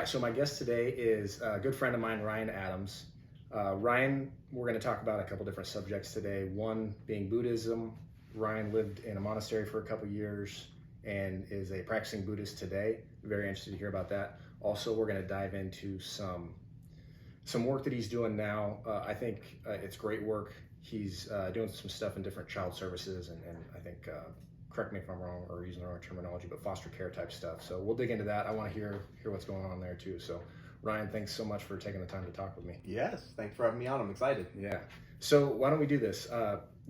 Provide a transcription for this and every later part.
right, so my guest today is a good friend of mine, Ryan Adams. Ryan, we're going to talk about a couple different subjects today. One being Buddhism. Ryan lived in a monastery for a couple years and is a practicing Buddhist today. Very interested to hear about that. Also, we're going to dive into some work that he's doing now. I think it's great work. He's doing some stuff in different child services and I think, correct me if I'm wrong or using the wrong terminology, but foster care type stuff. So we'll dig into that. I want to hear what's going on there too. So Ryan, thanks so much for taking the time to talk with me. Yes, thanks for having me on. I'm excited. Yeah. So why don't we do this?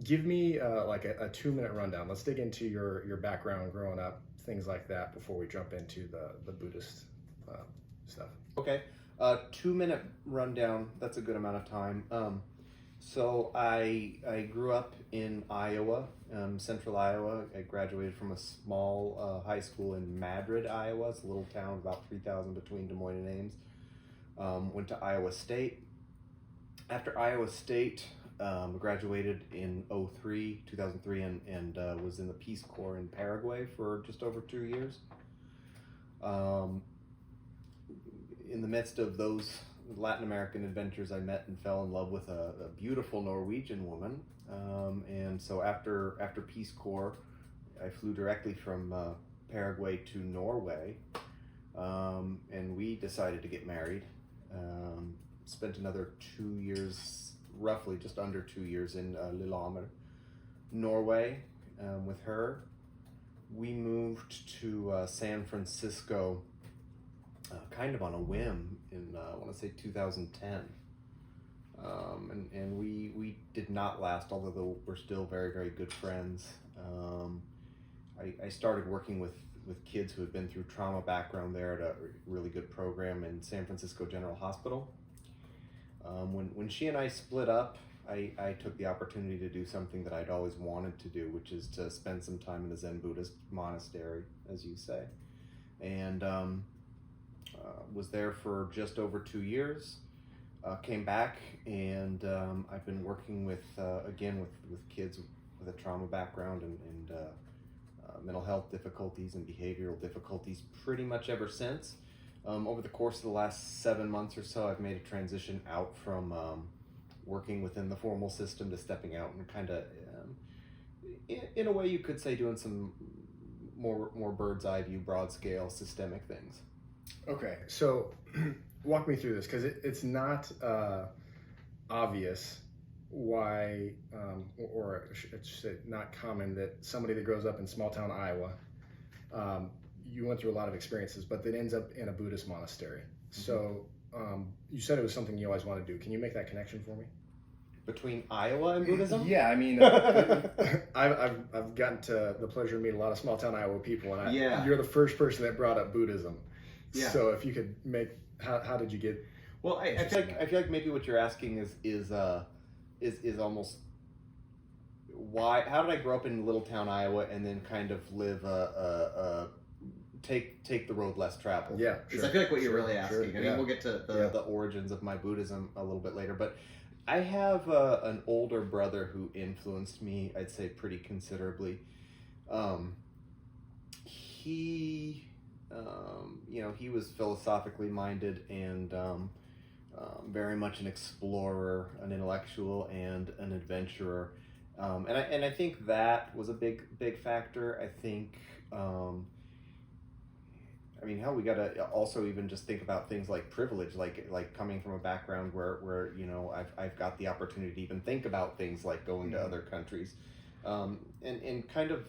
Give me like a 2-minute rundown. Let's dig into your background growing up, things like that, before we jump into the Buddhist stuff. Okay. 2-minute rundown. That's a good amount of time. So I grew up in Iowa, central Iowa. I graduated from a small high school in Madrid, Iowa. It's a little town, about 3,000 between Des Moines and Ames. Went to Iowa State. After Iowa State, graduated in 2003, and was in the Peace Corps in Paraguay for just over 2 years. In the midst of those Latin American adventures, I met and fell in love with a beautiful Norwegian woman. And so after Peace Corps, I flew directly from Paraguay to Norway, and we decided to get married. Spent another 2 years, roughly just under 2 years in Lillehammer, Norway, with her. We moved to San Francisco kind of on a whim in, I want to say 2010. And we did not last, although we're still very, very good friends. I started working with kids who had been through trauma background there at a really good program in San Francisco General Hospital. When she and I split up, I took the opportunity to do something that I'd always wanted to do, which is to spend some time in a Zen Buddhist monastery, as you say. And was there for just over 2 years. Came back, and I've been working with kids with a trauma background and mental health difficulties and behavioral difficulties pretty much ever since. Over the course of the last 7 months or so, I've made a transition out from working within the formal system to stepping out and kind of, in a way you could say, doing some more bird's eye view, broad scale, systemic things. Okay, so walk me through this, because it's not obvious why, or I should say not common, that somebody that grows up in small town Iowa, you went through a lot of experiences, but that ends up in a Buddhist monastery. Mm-hmm. So you said it was something you always wanted to do. Can you make that connection for me? Between Iowa and Buddhism? Yeah, I mean, I've gotten to the pleasure to meet a lot of small town Iowa people, and you're the first person that brought up Buddhism. Yeah. So if you could make, how did you get? Well, I feel like maybe what you're asking is almost why? How did I grow up in little town Iowa and then kind of live take the road less traveled? Yeah, sure. I feel like what you're really asking. Sure. I mean, we'll get to the origins of my Buddhism a little bit later, but I have an older brother who influenced me, I'd say, pretty considerably. He was philosophically minded and very much an explorer, an intellectual, and an adventurer. And I think that was a big factor. I think, we gotta also even just think about things like privilege, like coming from a background where I've got the opportunity to even think about things like going to other countries, and kind of,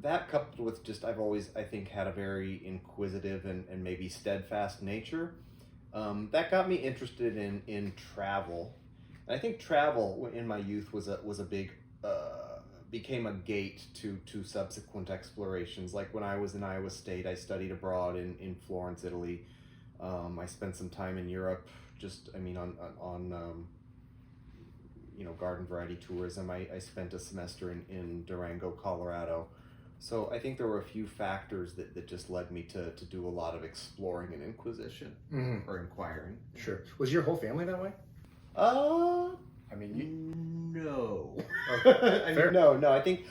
that coupled with just, I've always, I think, had a very inquisitive and maybe steadfast nature, that got me interested in travel. And I think travel in my youth was a big, became a gate to subsequent explorations. Like when I was in Iowa State, I studied abroad in Florence, Italy. I spent some time in Europe, on garden variety tourism. I spent a semester in Durango, Colorado. So I think there were a few factors that just led me to do a lot of exploring and inquisition, mm-hmm. or inquiring. Sure. Was your whole family that way? No. No. I think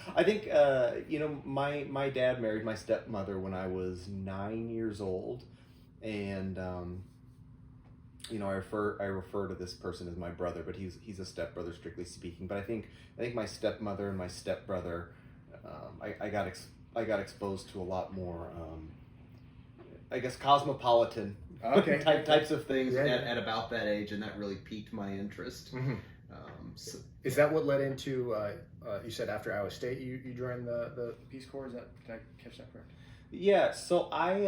my dad married my stepmother when I was 9 years old. and I refer to this person as my brother, but he's a stepbrother strictly speaking. But I think my stepmother and my stepbrother, I got exposed to a lot more, I guess, cosmopolitan types of things at about that age, and that really piqued my interest. Mm-hmm. So, is that what led into? You said after Iowa State, you joined the Peace Corps. Did I catch that correct? Yeah. So I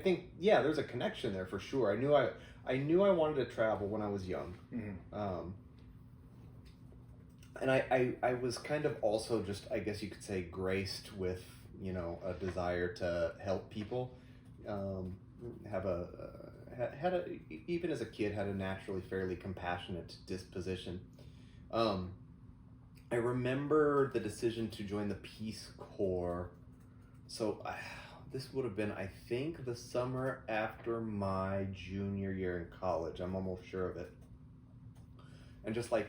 think there's a connection there for sure. I knew I wanted to travel when I was young. Mm-hmm. And I was kind of also just, I guess you could say, graced with a desire to help people. Even as a kid, had a naturally fairly compassionate disposition. I remember the decision to join the Peace Corps. So this would have been, I think, the summer after my junior year in college. I'm almost sure of it. And just like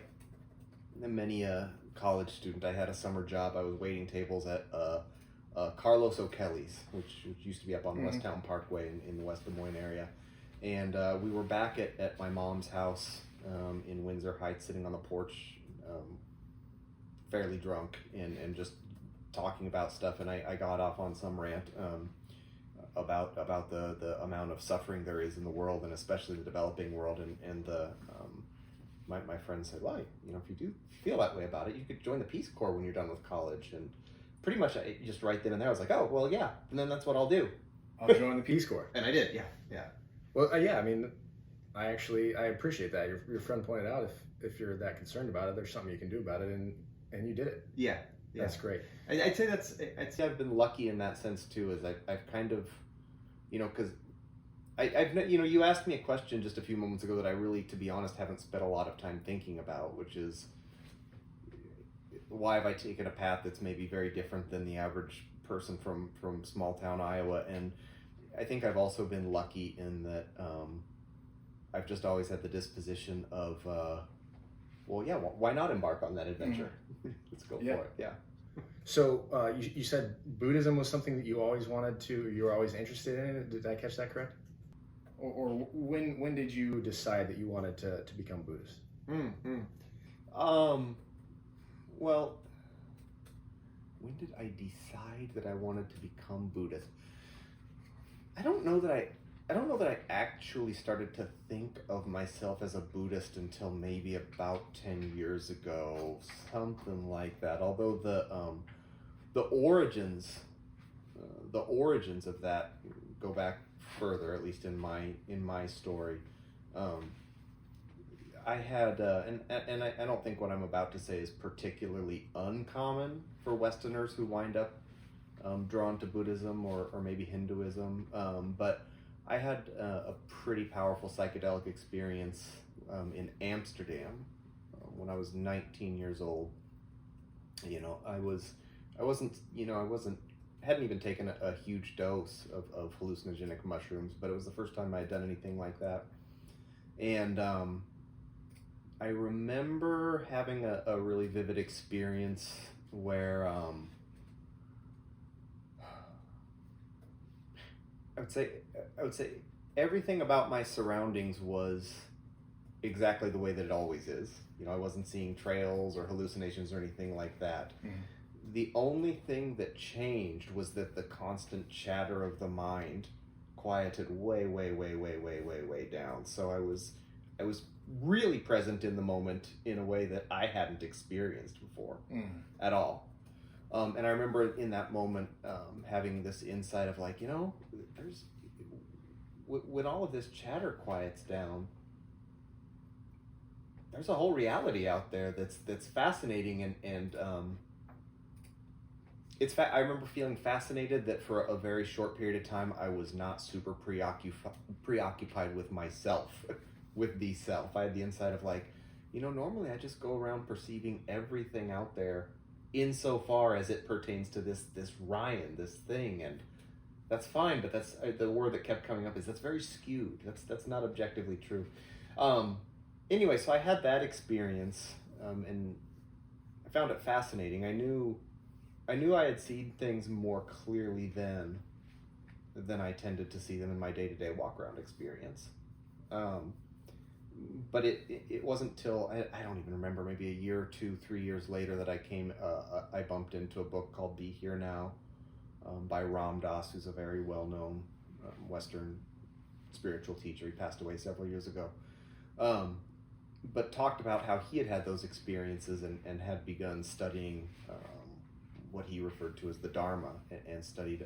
many a college student, I had a summer job. I was waiting tables at Carlos O'Kelly's, which used to be up on West Town Parkway in the West Des Moines area. And we were back at my mom's house in Windsor Heights, sitting on the porch, fairly drunk, and just talking about stuff. And I got off on some rant about the amount of suffering there is in the world, and especially the developing world. And my friend said, well, if you do feel that way about it, you could join the Peace Corps when you're done with college. And pretty much just right then and there, I was like, oh, well, yeah, and then that's what I'll do. I'll join the Peace Corps. And I did, yeah. Well, yeah, I mean, I appreciate that. Your friend pointed out if you're that concerned about it, there's something you can do about it, and you did it. Yeah. That's great. I'd say I've been lucky in that sense too, is I've kind of, because I've you asked me a question just a few moments ago that I really, to be honest, haven't spent a lot of time thinking about, which is, why have I taken a path that's maybe very different than the average person from small town Iowa? And I think I've also been lucky in that I've just always had the disposition of, why not embark on that adventure? Let's go for it. Yeah. So you said Buddhism was something that you always wanted to, you were always interested in. Did I catch that correct? Or when did you decide that you wanted to become Buddhist? Well, when did I decide that I wanted to become Buddhist? I don't know that I actually started to think of myself as a Buddhist until maybe about 10 years ago, something like that. Although the origins of that go back further, at least in my story. I had, and I don't think what I'm about to say is particularly uncommon for Westerners who wind up drawn to Buddhism or maybe Hinduism, but I had a pretty powerful psychedelic experience in Amsterdam when I was 19 years old. Hadn't even taken a huge dose of hallucinogenic mushrooms, but it was the first time I had done anything like that. And I remember having a really vivid experience where I would say everything about my surroundings was exactly the way that it always is. I wasn't seeing trails or hallucinations or anything like that. The only thing that changed was that the constant chatter of the mind quieted way down. So I was really present in the moment in a way that I hadn't experienced before at all. And I remember in that moment having this insight of like, there's when all of this chatter quiets down, there's a whole reality out there that's fascinating and I remember feeling fascinated that for a very short period of time I was not super preoccupied with myself, with the self. I had the insight of like, normally I just go around perceiving everything out there insofar as it pertains to this Ryan, this thing, and that's fine, but that's the word that kept coming up is that's very skewed. That's not objectively true. Anyway, so I had that experience, and I found it fascinating. I knew I had seen things more clearly then, than I tended to see them in my day-to-day walk-around experience. But it wasn't till I don't even remember, maybe a year or 2, 3 years later, that I bumped into a book called Be Here Now, by Ram Dass, who's a very well-known Western spiritual teacher. He passed away several years ago, but talked about how he had had those experiences and had begun studying what he referred to as the Dharma, and studied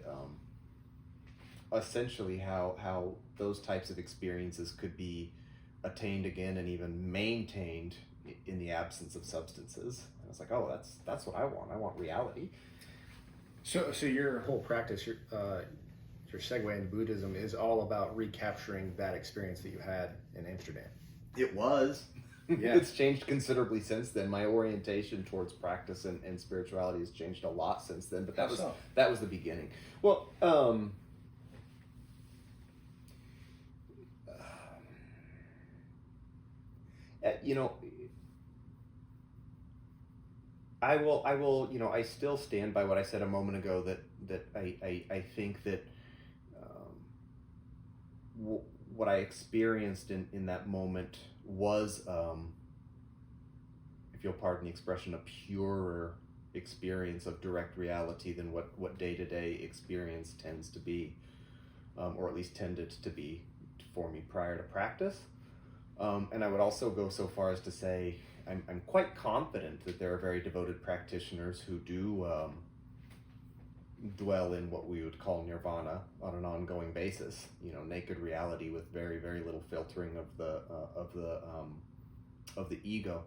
essentially how those types of experiences could be attained again and even maintained in the absence of substances. And I was like, oh, that's what I want. I want reality. So your whole practice, your segue into Buddhism is all about recapturing that experience that you had in Amsterdam. It was. Yeah. It's changed considerably since then. My orientation towards practice and spirituality has changed a lot since then, but that was the beginning. Well, I will, I still stand by what I said a moment ago, that I think that what I experienced in that moment was, if you'll pardon the expression, a purer experience of direct reality than what day-to-day experience tends to be, or at least tended to be for me prior to practice. And I would also go so far as to say I'm quite confident that there are very devoted practitioners who do dwell in what we would call nirvana on an ongoing basis. Naked reality with very, very little filtering of the ego.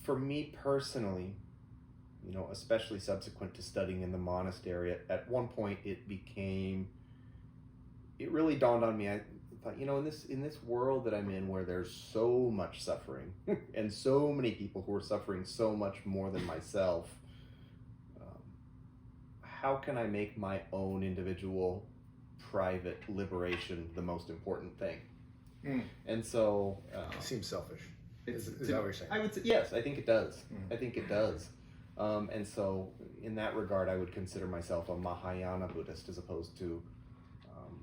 For me personally, especially subsequent to studying in the monastery, at one point it really dawned on me. I thought, in this world that I'm in, where there's so much suffering and so many people who are suffering so much more than myself, how can I make my own individual private liberation the most important thing? And so it seems selfish. Is that what you're saying? I would say yes. I think it does. I think it does. And so in that regard, I would consider myself a Mahayana Buddhist as opposed to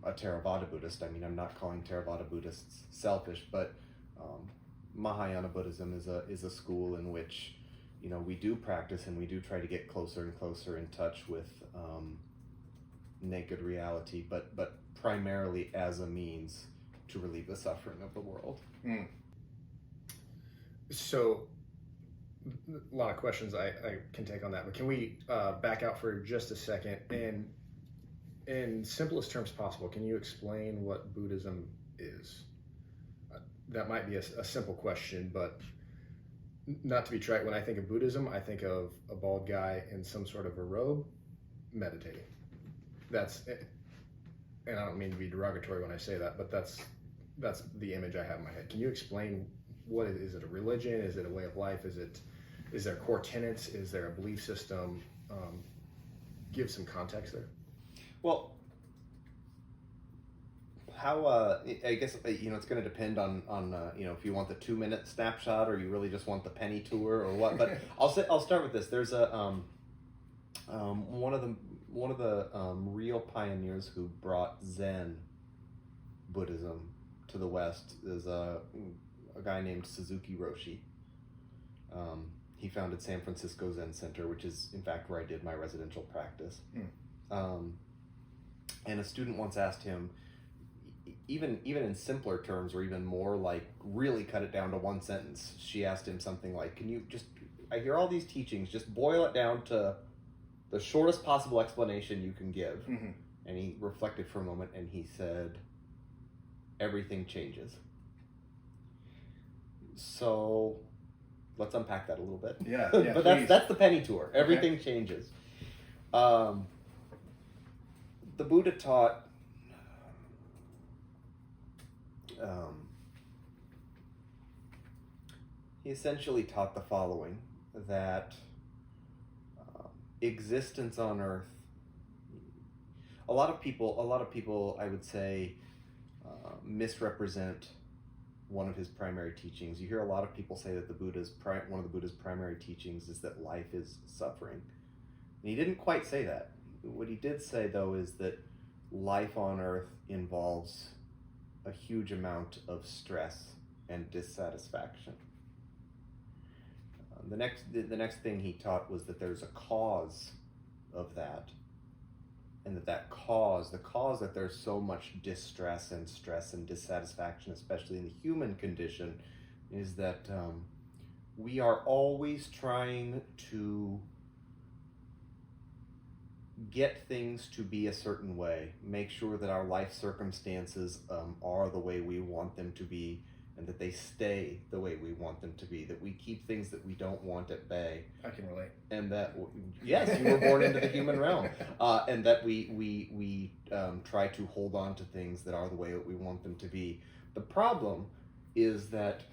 a Theravada Buddhist. I mean, I'm not calling Theravada Buddhists selfish, but Mahayana Buddhism is a school in which we do practice and we do try to get closer and closer in touch with naked reality, but primarily as a means to relieve the suffering of the world. So a lot of questions I can take on that, but can we back out for just a second, and in simplest terms possible, can you explain what Buddhism is? That might be a simple question, but not to be trite, when I think of Buddhism, I think of a bald guy in some sort of a robe meditating. That's it. And I don't mean to be derogatory when I say that, but that's the image I have in my head. Can you explain what it is? Is it a religion? Is it a way of life? Is there core tenets? Is there a belief system? Give some context there. Well, how I guess it's going to depend on if you want the 2-minute snapshot or you really just want the penny tour or what. But I'll start with this. There's one of the real pioneers who brought Zen Buddhism to the West is a guy named Suzuki Roshi. He founded San Francisco Zen Center, which is in fact where I did my residential practice. And a student once asked him, even in simpler terms, or even more, like really cut it down to one sentence. She asked him something like, "Can you I hear all these teachings, just boil it down to the shortest possible explanation you can give." And he reflected for a moment and he said, "Everything changes." So let's unpack that a little bit. Yeah, but that's the penny tour. Everything changes. The Buddha taught he essentially taught the following, that existence on earth, a lot of people I would say misrepresent one of his primary teachings. You hear a lot of people say that one of the Buddha's primary teachings is that life is suffering. And he didn't quite say that. what he did say, though, is that life on Earth involves a huge amount of stress and dissatisfaction. The next thing he taught was that there's a cause of that, and the cause that there's so much distress and stress and dissatisfaction, especially in the human condition, is that we are always trying to get things to be a certain way, make sure that our life circumstances are the way we want them to be, and that they stay the way we want them to be, that we keep things that we don't want at bay. I can relate. And that, yes, you were born into the human realm. And that we try to hold on to things that are the way that we want them to be. The problem is that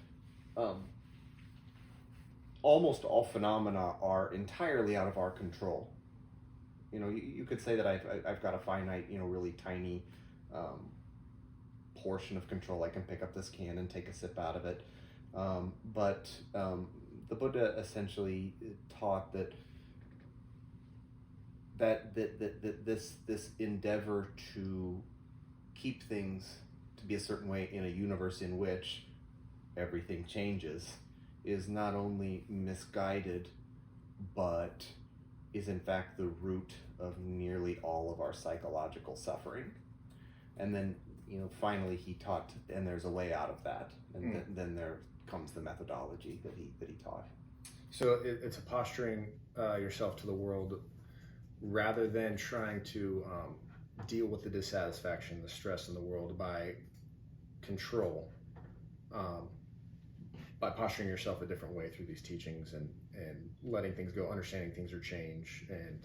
almost all phenomena are entirely out of our control. You know, you could say that I've got a finite, really tiny portion of control. I can pick up this can and take a sip out of it. But the Buddha essentially taught that this endeavor to keep things to be a certain way in a universe in which everything changes is not only misguided, but is in fact the root of nearly all of our psychological suffering. And then, finally he taught, and there's a way out of that. And then there comes the methodology that he taught. So it's a posturing yourself to the world rather than trying to deal with the dissatisfaction, the stress in the world by control, by posturing yourself a different way through these teachings and letting things go, understanding things are change. And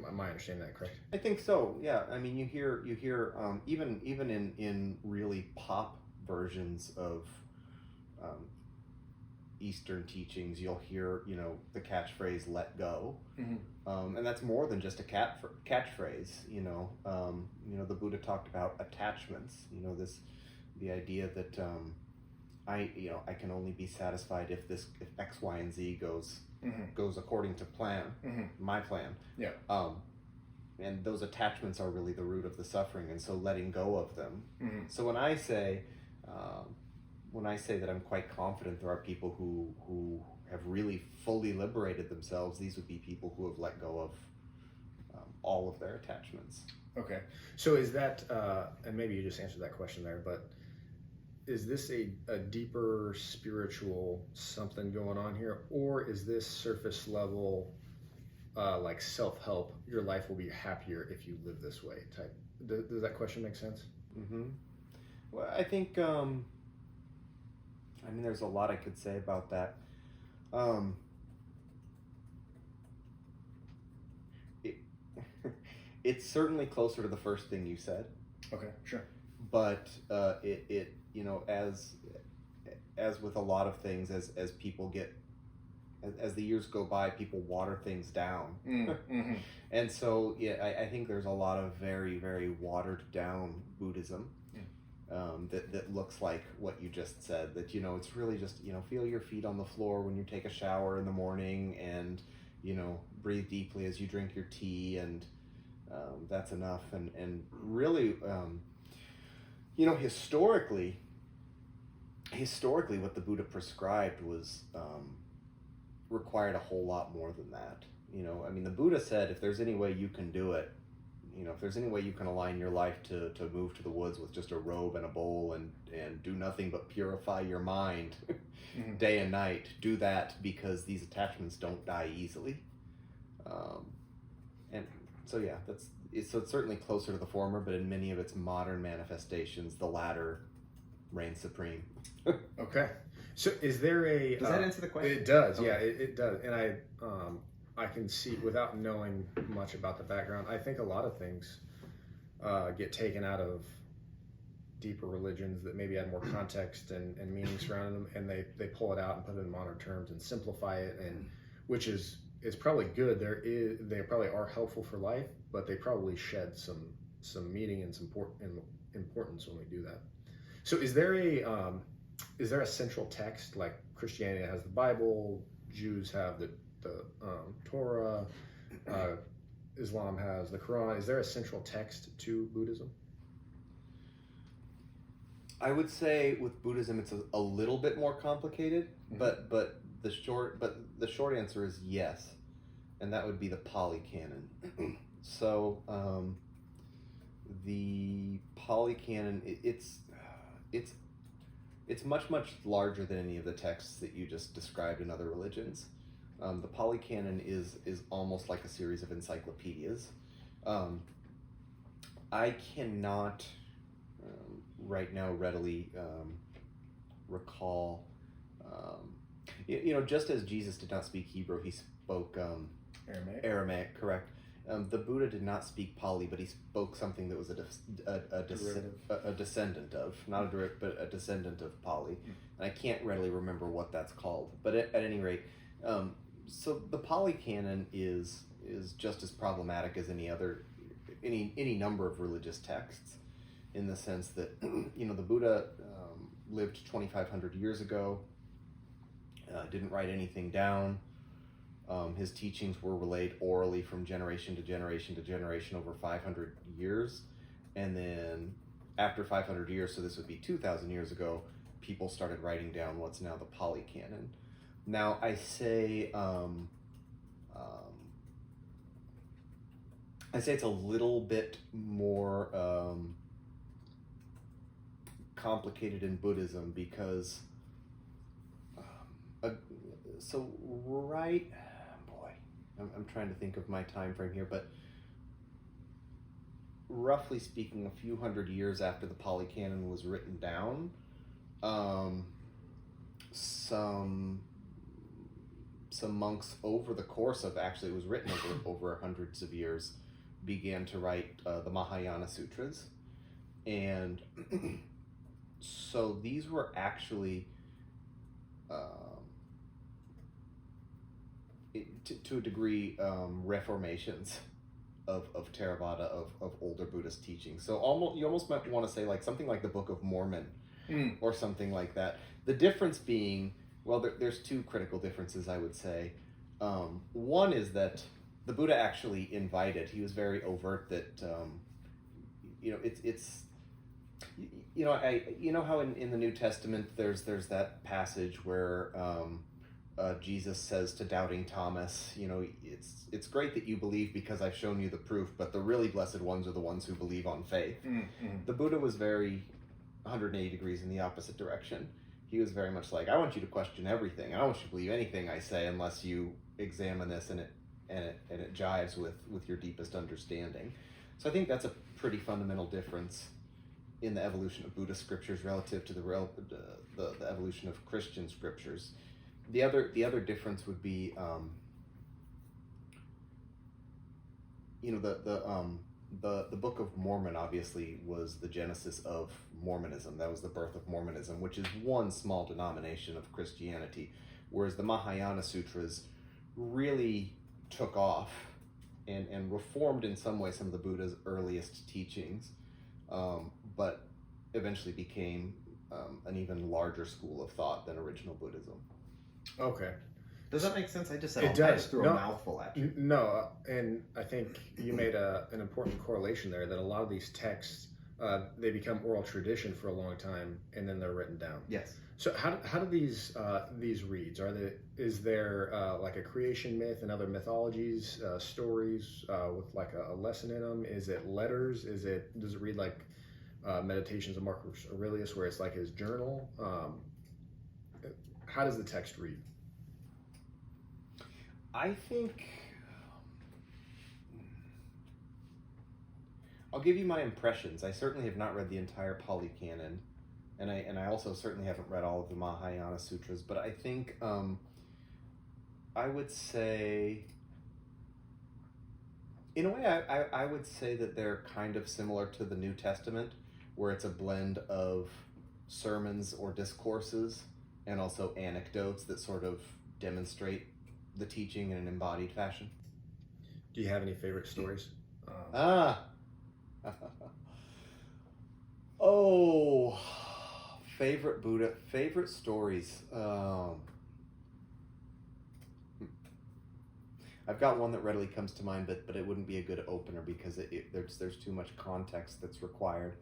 am I understanding that correct? I think so. Yeah. I mean, you hear even in really pop versions of Eastern teachings, you'll hear the catchphrase "let go," and that's more than just a catchphrase. The Buddha talked about attachments. The idea that I can only be satisfied if X, Y, and Z goes according to plan, my plan. Yeah. And those attachments are really the root of the suffering, and so letting go of them. So when I say that I'm quite confident there are people who have really fully liberated themselves, these would be people who have let go of all of their attachments. Okay. So is that, and maybe you just answered that question there, but is this a deeper spiritual something going on here, or is this surface level, like self-help, your life will be happier if you live this way type? Does that question make sense? Well, I think, there's a lot I could say about that. It's certainly closer to the first thing you said. Okay, sure. But as with a lot of things, as people get, as the years go by, people water things down. And so, I think there's a lot of very, very watered down Buddhism that looks like what you just said, that, it's really just, feel your feet on the floor when you take a shower in the morning, and, breathe deeply as you drink your tea, and that's enough. And really, historically what the Buddha prescribed was required a whole lot more than that. The Buddha said, if there's any way you can do it, if there's any way you can align your life to move to the woods with just a robe and a bowl and do nothing but purify your mind day and night, do that, because these attachments don't die easily. And so, yeah, it's certainly closer to the former, but in many of its modern manifestations, the latter reigns supreme. Okay. So is there a... Does that answer the question? It does, yeah, it does. And I can see, without knowing much about the background, I think a lot of things get taken out of deeper religions that maybe had more context and meaning surrounding them, and they pull it out and put it in modern terms and simplify it, and which is probably good. They probably are helpful for life, but they probably shed some meaning and some importance when we do that. So is there a central text, like Christianity has the Bible, Jews have the Torah? Islam has, the Quran, is there a central text to Buddhism? I would say with Buddhism, it's a little bit more complicated, but the short answer is yes, and that would be the Pali Canon. So the Pali Canon, it's much larger than any of the texts that you just described in other religions. The Pali Canon is almost like a series of encyclopedias. I cannot right now readily recall. Just as Jesus did not speak Hebrew, he spoke Aramaic, correct. The Buddha did not speak Pali, but he spoke something that was a descendant of, not a derivative, but a descendant of Pali. And I can't readily remember what that's called. But at any rate, so the Pali Canon is just as problematic as any number of religious texts, in the sense that the Buddha lived 2,500 years ago, didn't write anything down. His teachings were relayed orally from generation to generation to generation over 500 years. And then after 500 years, so this would be 2,000 years ago, people started writing down what's now the Pali Canon. Now, I say it's a little bit more complicated in Buddhism because I'm trying to think of my time frame here, but roughly speaking, a few hundred years after the Pali Canon was written down, some monks, over the course of, actually it was written over hundreds of years, began to write the Mahayana Sutras. And so these were actually to a degree reformations of Theravada, of older Buddhist teachings. So you almost might want to say like something like the Book of Mormon or something like that. The difference being, well, there's two critical differences, I would say. One is that the Buddha actually invited, he was very overt that, how in the New Testament there's that passage where Jesus says to doubting Thomas, it's great that you believe because I've shown you the proof, but the really blessed ones are the ones who believe on faith. The Buddha was very 180 degrees in the opposite direction. He was very much like, I want you to question everything. I don't want you to believe anything I say unless you examine this and it jives with your deepest understanding. So I think that's a pretty fundamental difference in the evolution of Buddhist scriptures relative to the evolution of Christian scriptures. The other difference would be, the Book of Mormon obviously was the genesis of Mormonism. That was the birth of Mormonism, which is one small denomination of Christianity, whereas the Mahayana Sutras really took off and reformed in some way some of the Buddha's earliest teachings, but eventually became an even larger school of thought than original Buddhism. Okay. Does that make sense? I just said It does. threw a mouthful at you. No, and I think you made an important correlation there, that a lot of these texts, they become oral tradition for a long time, and then they're written down. Yes. So how do these reads? Is there like a creation myth and other mythologies, stories with like a lesson in them? Is it letters? Does it read like Meditations of Marcus Aurelius, where it's like his journal? How does the text read? I think I'll give you my impressions. I certainly have not read the entire Pali Canon, and I also certainly haven't read all of the Mahayana Sutras. But I think I would say, in a way, I would say that they're kind of similar to the New Testament, where it's a blend of sermons or discourses and also anecdotes that sort of demonstrate the teaching in an embodied fashion. Do you have any favorite stories? Favorite stories. I've got one that readily comes to mind, but it wouldn't be a good opener because there's too much context that's required.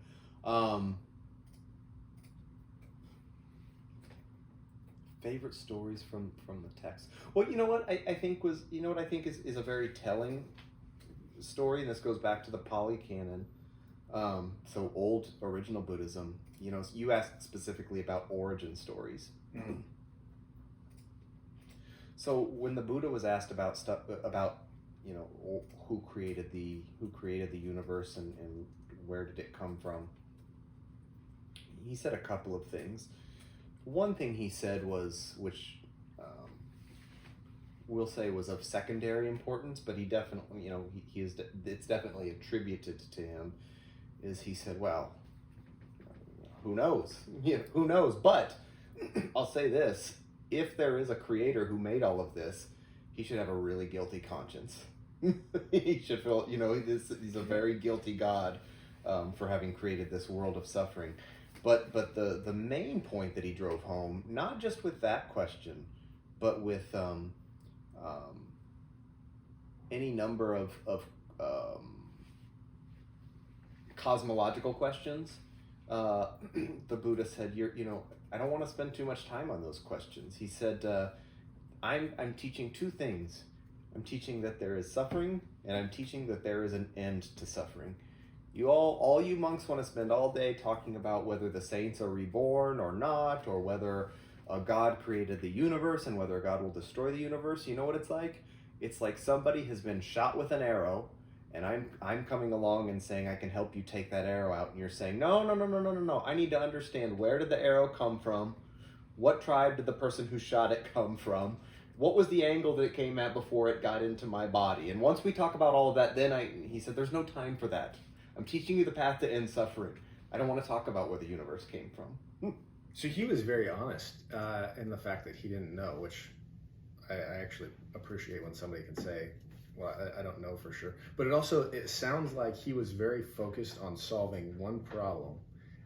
Favorite stories from the text. Well, you know what I think is a very telling story, and this goes back to the Pali Canon. So old original Buddhism. You know, you asked specifically about origin stories. Mm. So when the Buddha was asked about stuff about, you know, who created the universe and where did it come from, he said a couple of things. One thing he said was, which we'll say was of secondary importance, but he definitely, you know, it's definitely attributed to him, is he said, well, who knows? You know, who knows? But I'll say this, if there is a creator who made all of this, he should have a really guilty conscience. He should feel, you know, he's a very guilty God for having created this world of suffering. But the main point that he drove home, not just with that question, but with any number of cosmological questions, the Buddha said, you know, I don't want to spend too much time on those questions. He said, I'm teaching two things. I'm teaching that there is suffering, and I'm teaching that there is an end to suffering. You all you monks want to spend all day talking about whether the saints are reborn or not, or whether God created the universe and whether God will destroy the universe. You know what it's like? It's like somebody has been shot with an arrow, and I'm coming along and saying I can help you take that arrow out, and you're saying no. I need to understand, where did the arrow come from? What tribe did the person who shot it come from? What was the angle that it came at before it got into my body? And once we talk about all of that, then he said, there's no time for that. I'm teaching you the path to end suffering. I don't want to talk about where the universe came from. So he was very honest in the fact that he didn't know, which I actually appreciate when somebody can say, well, I don't know for sure. But it sounds like he was very focused on solving one problem.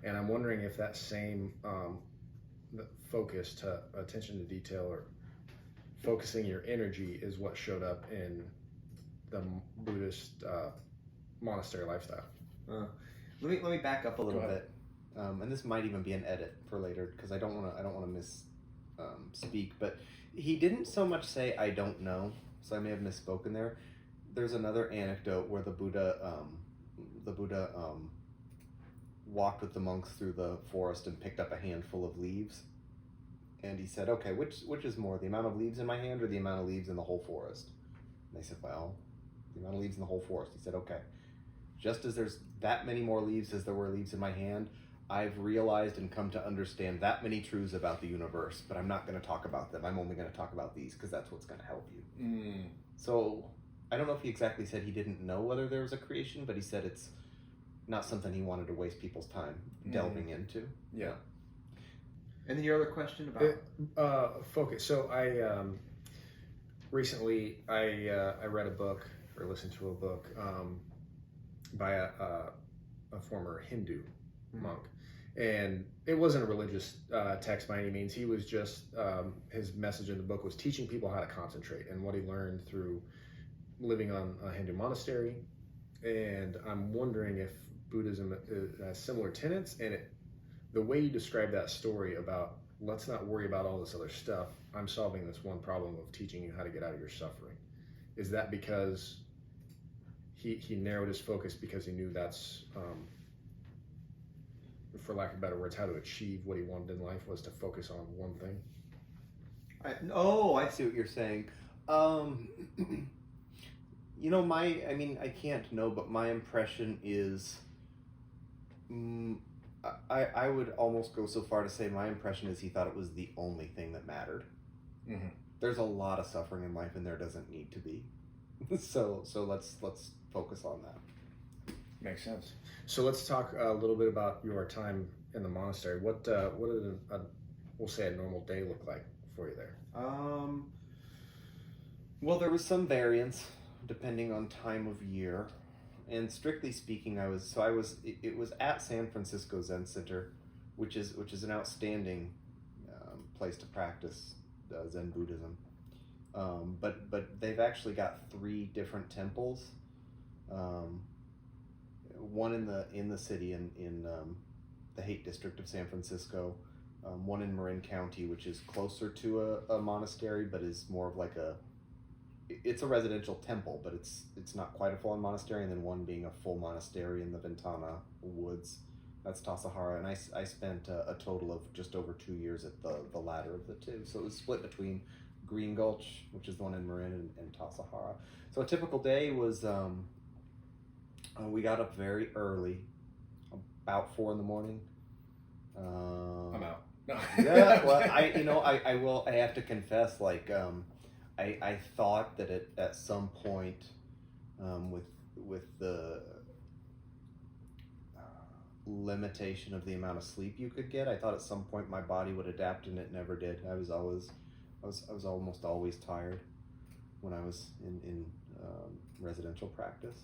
And I'm wondering if that same focus to attention to detail, or focusing your energy, is what showed up in the Buddhist monastery lifestyle. Let me back up a little bit, and this might even be an edit for later because I don't want to speak. But he didn't so much say I don't know, so I may have misspoken there. There's another anecdote where the Buddha walked with the monks through the forest and picked up a handful of leaves, and he said, "Okay, which is more, the amount of leaves in my hand or the amount of leaves in the whole forest?" And they said, "Well, the amount of leaves in the whole forest." He said, "Okay. Just as there's that many more leaves as there were leaves in my hand, I've realized and come to understand that many truths about the universe, but I'm not going to talk about them. I'm only going to talk about these because that's what's going to help you." Mm. So I don't know if he exactly said he didn't know whether there was a creation, but he said it's not something he wanted to waste people's time delving into. Yeah. And then your other question about focus. So I recently I read a book, or listened to a book by a former Hindu monk, and it wasn't a religious text by any means. He was just his message in the book was teaching people how to concentrate, and what he learned through living on a Hindu monastery. And I'm wondering if Buddhism has similar tenets, and the way you describe that story about, let's not worry about all this other stuff, I'm solving this one problem of teaching you how to get out of your suffering. Is that because he narrowed his focus because he knew that's, for lack of better words, how to achieve what he wanted in life was to focus on one thing? I see what you're saying. You know, I can't know, but my impression is, I would almost go so far to say my impression is he thought it was the only thing that mattered. Mm-hmm. There's a lot of suffering in life, and there doesn't need to be. So let's focus on that. Makes sense. So let's talk a little bit about your time in the monastery. What did we'll say a normal day look like for you there? Well, there was some variance depending on time of year, and strictly speaking, it was at San Francisco Zen Center, which is an outstanding place to practice Zen Buddhism. But they've actually got 3 different temples. One in the city in the Haight district of San Francisco. One in Marin County, which is closer to a monastery, but is more of like it's a residential temple, but it's not quite a full-on monastery. And then one being a full monastery in the Ventana woods. That's Tassajara, and I spent a total of just over 2 years at the latter of the two. So it was split between Green Gulch, which is the one in Marin, and Tassajara. So a typical day was we got up very early, about 4 in the morning. I'm out. No. Yeah, well, I have to confess, like, I thought that at some point, with the limitation of the amount of sleep you could get, I thought at some point my body would adapt, and it never did. I was almost always tired when I was in residential practice.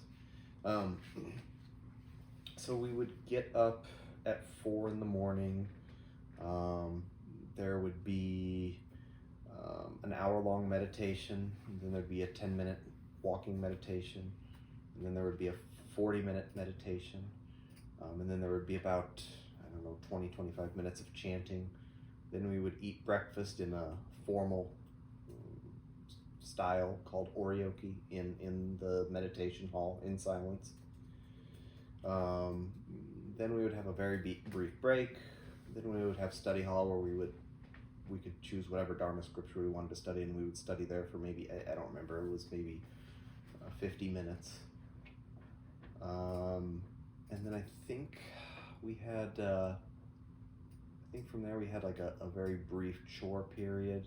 So we would get up at 4 in the morning. There would be an hour-long meditation, and then there'd be a 10-minute walking meditation, and then there would be a 40-minute meditation, and then there would be about, 20-25 minutes of chanting. Then we would eat breakfast in a formal style called oryoki in the meditation hall in silence. Then we would have a very brief break. Then we would have study hall where we could choose whatever Dharma scripture we wanted to study, and we would study there for maybe, I don't remember, it was maybe 50 minutes. And then I think we had, from there we had like a very brief chore period.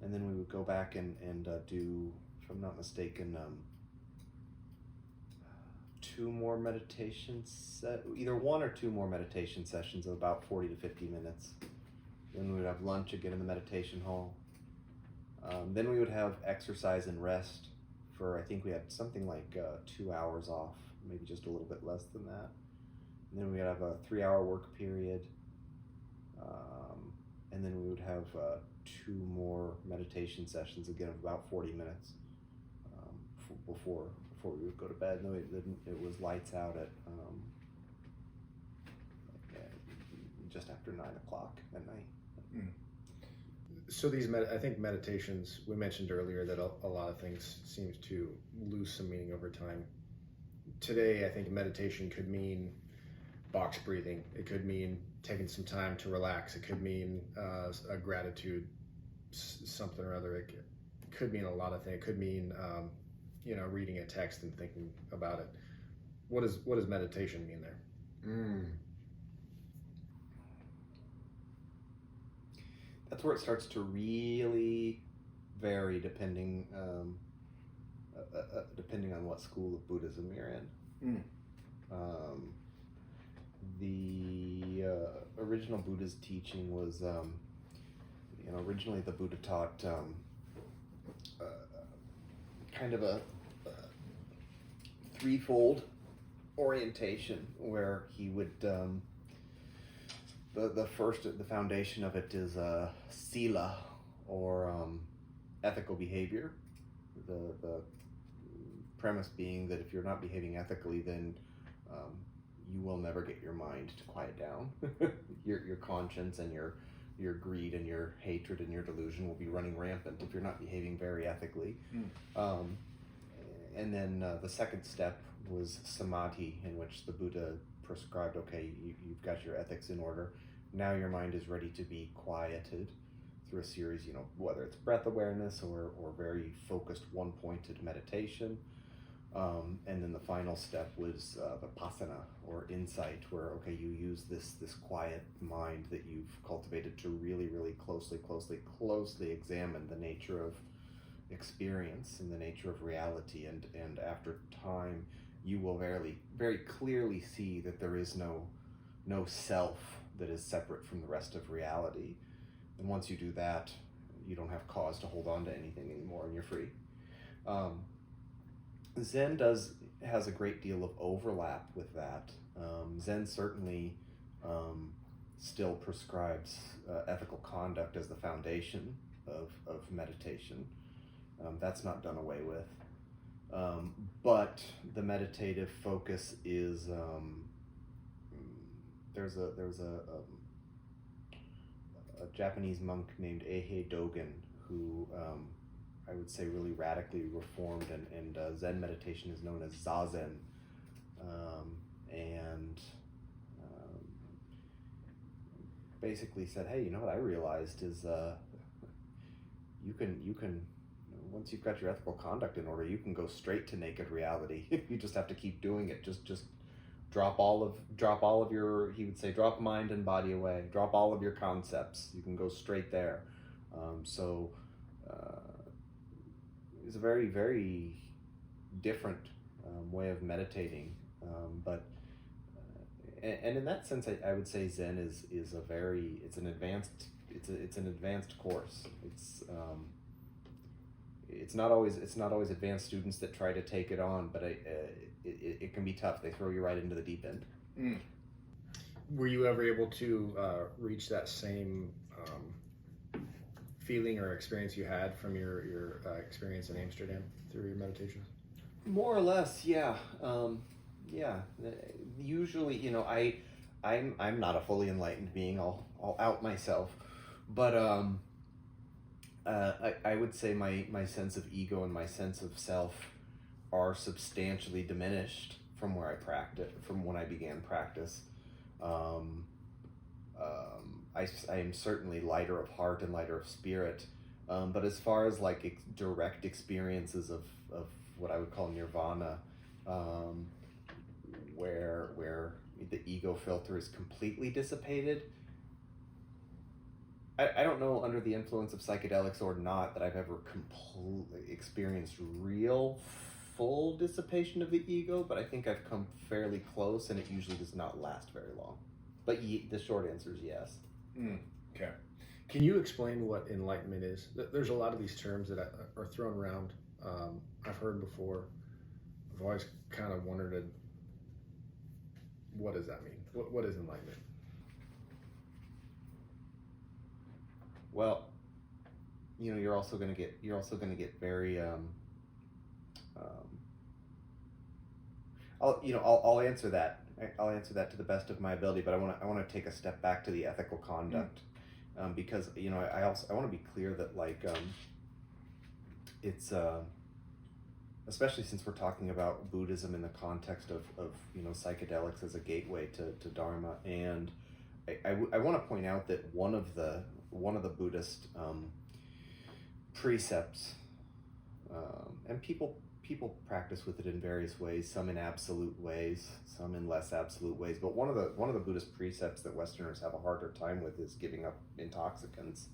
And then we would go back and do, if I'm not mistaken, 2 more meditations, either 1 or 2 more meditation sessions of about 40 to 50 minutes. Then we would have lunch again in the meditation hall. Then we would have exercise and rest for, I think we had something like 2 hours off, maybe just a little bit less than that. And then we would have a 3-hour work period. And then we would have 2 more meditation sessions, again of about 40 minutes before we would go to bed. No, it was lights out at just after 9 o'clock at night. So these, I think meditations, we mentioned earlier that a lot of things seem to lose some meaning over time. Today, I think meditation could mean box breathing. It could mean taking some time to relax. It could mean a gratitude, something or other. It could mean a lot of things. It could mean, reading a text and thinking about it. What does meditation mean there? That's where it starts to really vary depending on what school of Buddhism you're in. The original Buddha's teaching was, originally the Buddha taught kind of a threefold orientation, where he would the foundation of it is sila, or ethical behavior. The premise being that if you're not behaving ethically, then you will never get your mind to quiet down. your conscience and your greed and your hatred and your delusion will be running rampant if you're not behaving very ethically. And then the second step was samadhi, in which the Buddha prescribed, okay, you've got your ethics in order. Now your mind is ready to be quieted through a series, whether it's breath awareness or very focused one-pointed meditation. And then the final step was vipassana, or insight, where, okay, you use this quiet mind that you've cultivated to really, really closely examine the nature of experience and the nature of reality. And after time, you will very, very clearly see that there is no self that is separate from the rest of reality. And once you do that, you don't have cause to hold on to anything anymore, and you're free. Zen has a great deal of overlap with that. Zen certainly still prescribes ethical conduct as the foundation of meditation. That's not done away with. But the meditative focus is there's a Japanese monk named Eihei Dogen who I would say really radically reformed, and Zen meditation is known as Zazen, and basically said, hey, you know what I realized is you can once you've got your ethical conduct in order, you can go straight to naked reality. You just have to keep doing it. Just drop all of your, he would say, drop mind and body away, drop all of your concepts. You can go straight there. It's a very, very different way of meditating, and in that sense, I would say Zen is an advanced course. It's not always advanced students that try to take it on, but it can be tough. They throw you right into the deep end. Mm. Were you ever able to reach that same feeling or experience you had from your experience in Amsterdam through your meditation? More or less, yeah. Yeah. Usually, you know, I'm not a fully enlightened being. I'll out myself, but I would say my sense of ego and my sense of self are substantially diminished from where from when I began practice. I am certainly lighter of heart and lighter of spirit, but as far as like direct experiences of what I would call nirvana, where the ego filter is completely dissipated, I don't know, under the influence of psychedelics or not, that I've ever completely experienced real full dissipation of the ego, but I think I've come fairly close, and it usually does not last very long. But the short answer is yes. Okay. Can you explain what enlightenment is? There's a lot of these terms that are thrown around. I've heard before. I've always kind of wondered, what does that mean? What is enlightenment? Well, you know, you're also going to get very I'll answer that. I'll answer that to the best of my ability, but I want to take a step back to the ethical conduct, because, you know, I want to be clear that, like, it's especially since we're talking about Buddhism in the context of you know, psychedelics as a gateway to Dharma, and I want to point out that one of the Buddhist precepts, and people practice with it in various ways, some in absolute ways, some in less absolute ways, but one of the Buddhist precepts that Westerners have a harder time with is giving up intoxicants.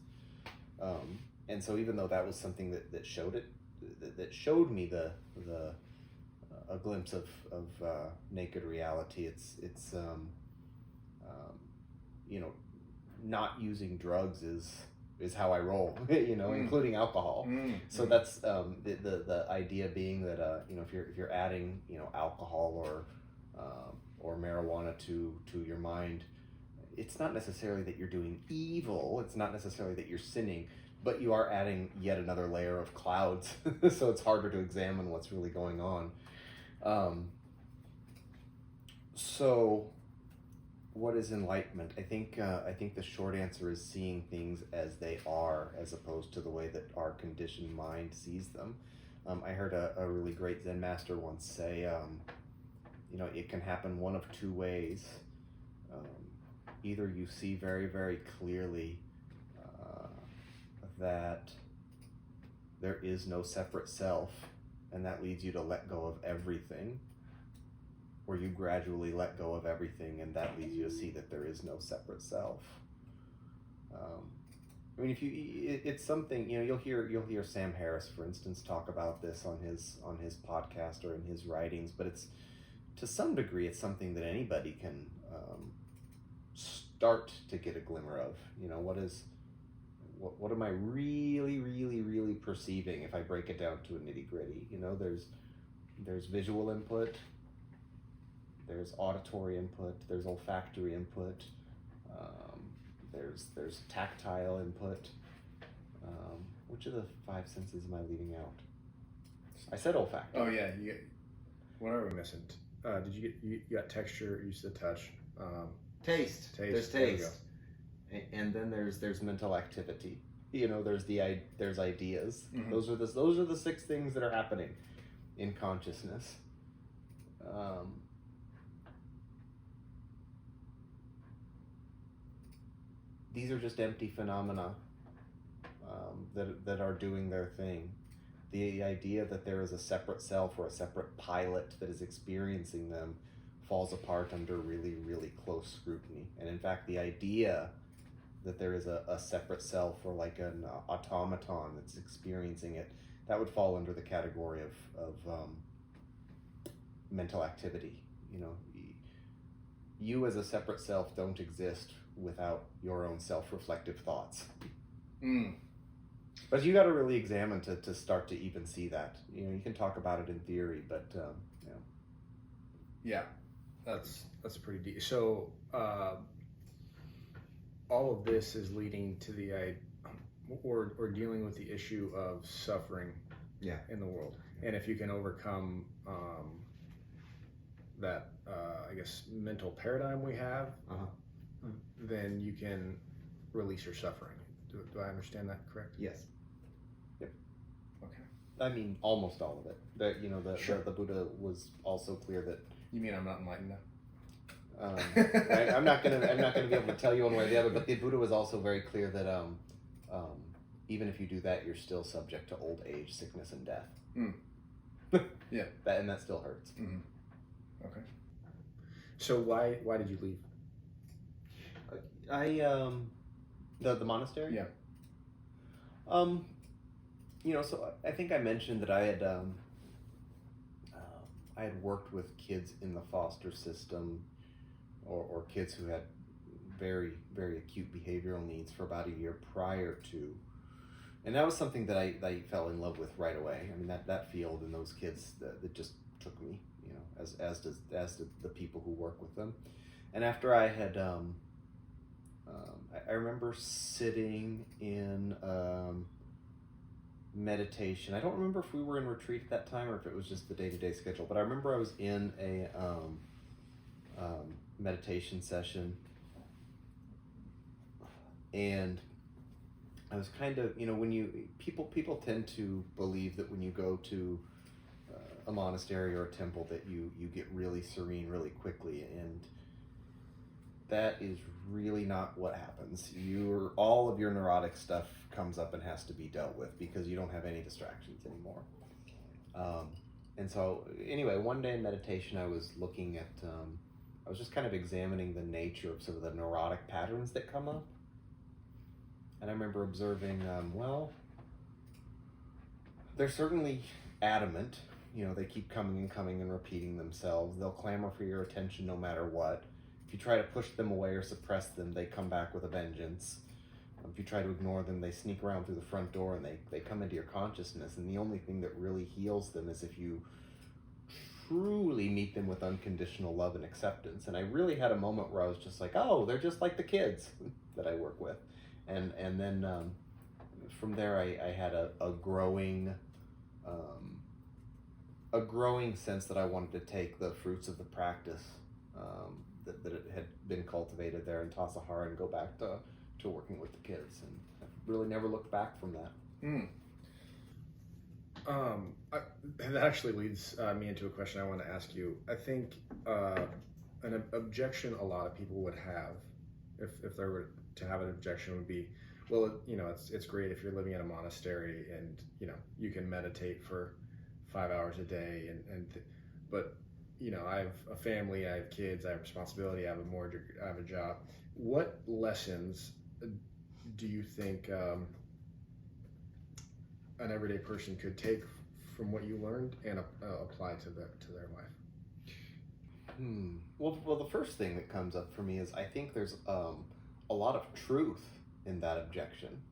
And so even though that was something that showed me a glimpse of naked reality, it's you know, not using drugs is how I roll, you know, including alcohol. So that's the idea being that you know, if you're adding, you know, alcohol or marijuana to your mind, it's not necessarily that you're doing evil, it's not necessarily that you're sinning, but you are adding yet another layer of clouds. So it's harder to examine what's really going on. So what is enlightenment? I think the short answer is seeing things as they are, as opposed to the way that our conditioned mind sees them. I heard a really great Zen master once say, you know, it can happen one of two ways. Either you see very, very clearly that there is no separate self, and that leads you to let go of everything, or you gradually let go of everything, and that leads you to see that there is no separate self. I mean, it's something, you know, you'll hear Sam Harris, for instance, talk about this on his podcast or in his writings, but it's, to some degree, it's something that anybody can start to get a glimmer of. You know, what am I really, really, really perceiving if I break it down to a nitty-gritty? You know, there's visual input, there's auditory input, there's olfactory input, there's tactile input, Which of the 5 senses am I leaving out? I said olfactory. Oh yeah, what are we missing? Did you got texture, use of touch, Taste. There's There we taste. And then there's mental activity. There's ideas. Mhm. Those are the 6 things that are happening in consciousness. These are just empty phenomena that are doing their thing. The idea that there is a separate self or a separate pilot that is experiencing them falls apart under really, really close scrutiny. And in fact, the idea that there is a separate self or like an automaton that's experiencing it, that would fall under the category of mental activity. You as a separate self don't exist without your own self-reflective thoughts. But you got to really examine to start to even see that. You can talk about it in theory, but Yeah, that's pretty deep. So all of this is leading to the or dealing with the issue of suffering in the world. And if you can overcome that I guess mental paradigm we have, then you can release your suffering. Do I understand that correct? Yes. Okay. I mean, almost all of it. Sure. The Buddha was also clear that. You mean I'm not enlightened now? I'm not gonna be able to tell you one way or the other. But the Buddha was also very clear that even if you do that, you're still subject to old age, sickness, and death. Yeah. That still hurts. Mm-hmm. Okay. So why did you leave? The monastery. Yeah. So I think I mentioned that I had worked with kids in the foster system, or kids who had very, very acute behavioral needs for about a year prior to, and that was something that I fell in love with right away. I mean, that field and those kids that just took me, as did the people who work with them. And after I had, I remember sitting in meditation. I don't remember if we were in retreat at that time or if it was just the day-to-day schedule, but I remember I was in a meditation session, and I was kind of, when people tend to believe that when you go to a monastery or a temple that you get really serene really quickly, and that is really not what happens. All of your neurotic stuff comes up and has to be dealt with because you don't have any distractions anymore. And so anyway, one day in meditation, I was looking at, I was just kind of examining the nature of some of the neurotic patterns that come up. And I remember observing, they're certainly adamant. They keep coming and repeating themselves. They'll clamor for your attention no matter what. If you try to push them away or suppress them, they come back with a vengeance. If you try to ignore them, they sneak around through the front door and they come into your consciousness. And the only thing that really heals them is if you truly meet them with unconditional love and acceptance. And I really had a moment where I was just like, oh, they're just like the kids that I work with. And then from there, I had a growing sense that I wanted to take the fruits of the practice that it had been cultivated there in Tassajara and go back to working with the kids, and I've really never looked back from that. That actually leads me into a question I want to ask you. I think an objection a lot of people would have, if they were to have an objection, would be, well, it's great if you're living in a monastery and you can meditate for 5 hours a day, but I have a family, I have kids, I have responsibility, I have a mortgage, I have a job. What lessons do you think an everyday person could take from what you learned and apply to their life? Well, the first thing that comes up for me is I think there's a lot of truth in that objection.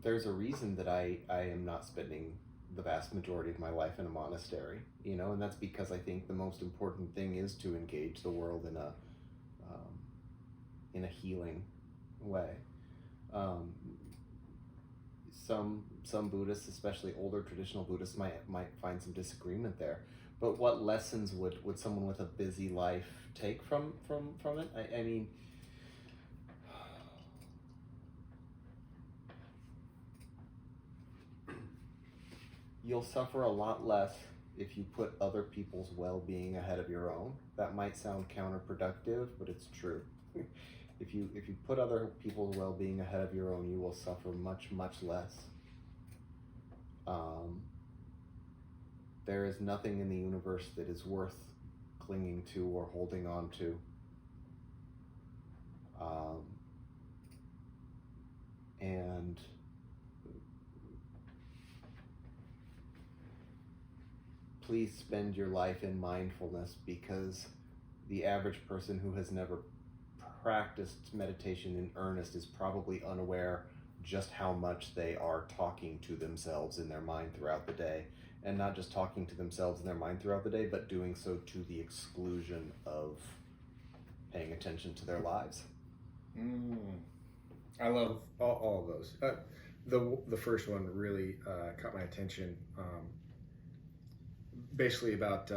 There's a reason that I am not spending the vast majority of my life in a monastery, and that's because I think the most important thing is to engage the world in a healing way. Some Buddhists, especially older traditional Buddhists, might find some disagreement there. But what lessons would someone with a busy life take from it? I mean, you'll suffer a lot less if you put other people's well-being ahead of your own. That might sound counterproductive, but it's true. If you put other people's well-being ahead of your own, you will suffer much less. There is nothing in the universe that is worth clinging to or holding on to. And please spend your life in mindfulness, because the average person who has never practiced meditation in earnest is probably unaware just how much they are talking to themselves in their mind throughout the day. And not just talking to themselves in their mind throughout the day, but doing so to the exclusion of paying attention to their lives. I love all of those. The first one really caught my attention. Basically about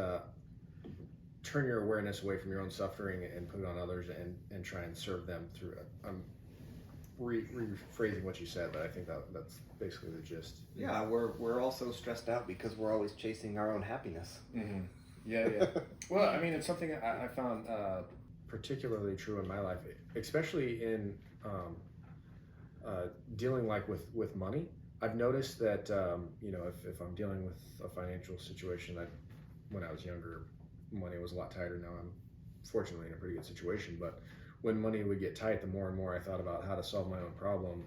turn your awareness away from your own suffering and put it on others, and try and serve them through it. I'm rephrasing what you said, but I think that's basically the gist. Yeah, we're also stressed out because we're always chasing our own happiness. Mm-hmm. Yeah. Well, I mean, it's something I found particularly true in my life, especially in dealing with money. I've noticed that if I'm dealing with a financial situation, when I was younger, money was a lot tighter. Now I'm fortunately in a pretty good situation, but when money would get tight, the more and more I thought about how to solve my own problem,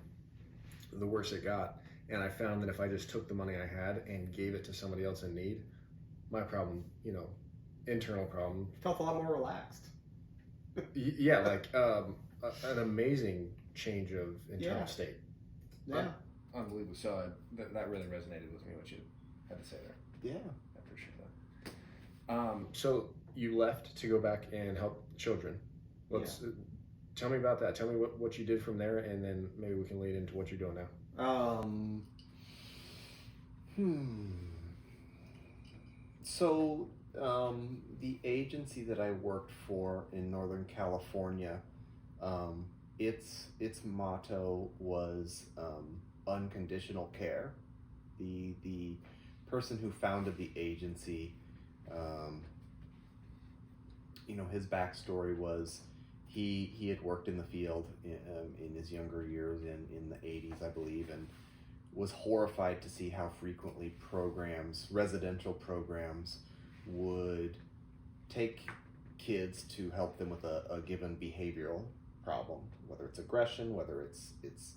the worse it got. And I found that if I just took the money I had and gave it to somebody else in need, my problem, internal problem, Felt a lot more relaxed. yeah, like an amazing change of internal state. Yeah. Unbelievable. So that really resonated with me, what you had to say there. Yeah. I appreciate that. So you left to go back and help children. Tell me about that. Tell me what you did from there, and then maybe we can lead into what you're doing now. So the agency that I worked for in Northern California, its motto was unconditional care. The person who founded the agency, his backstory was he had worked in the field in his younger years in the 80s, I believe, and was horrified to see how frequently residential programs, would take kids to help them with a given behavioral problem, whether it's aggression, whether it's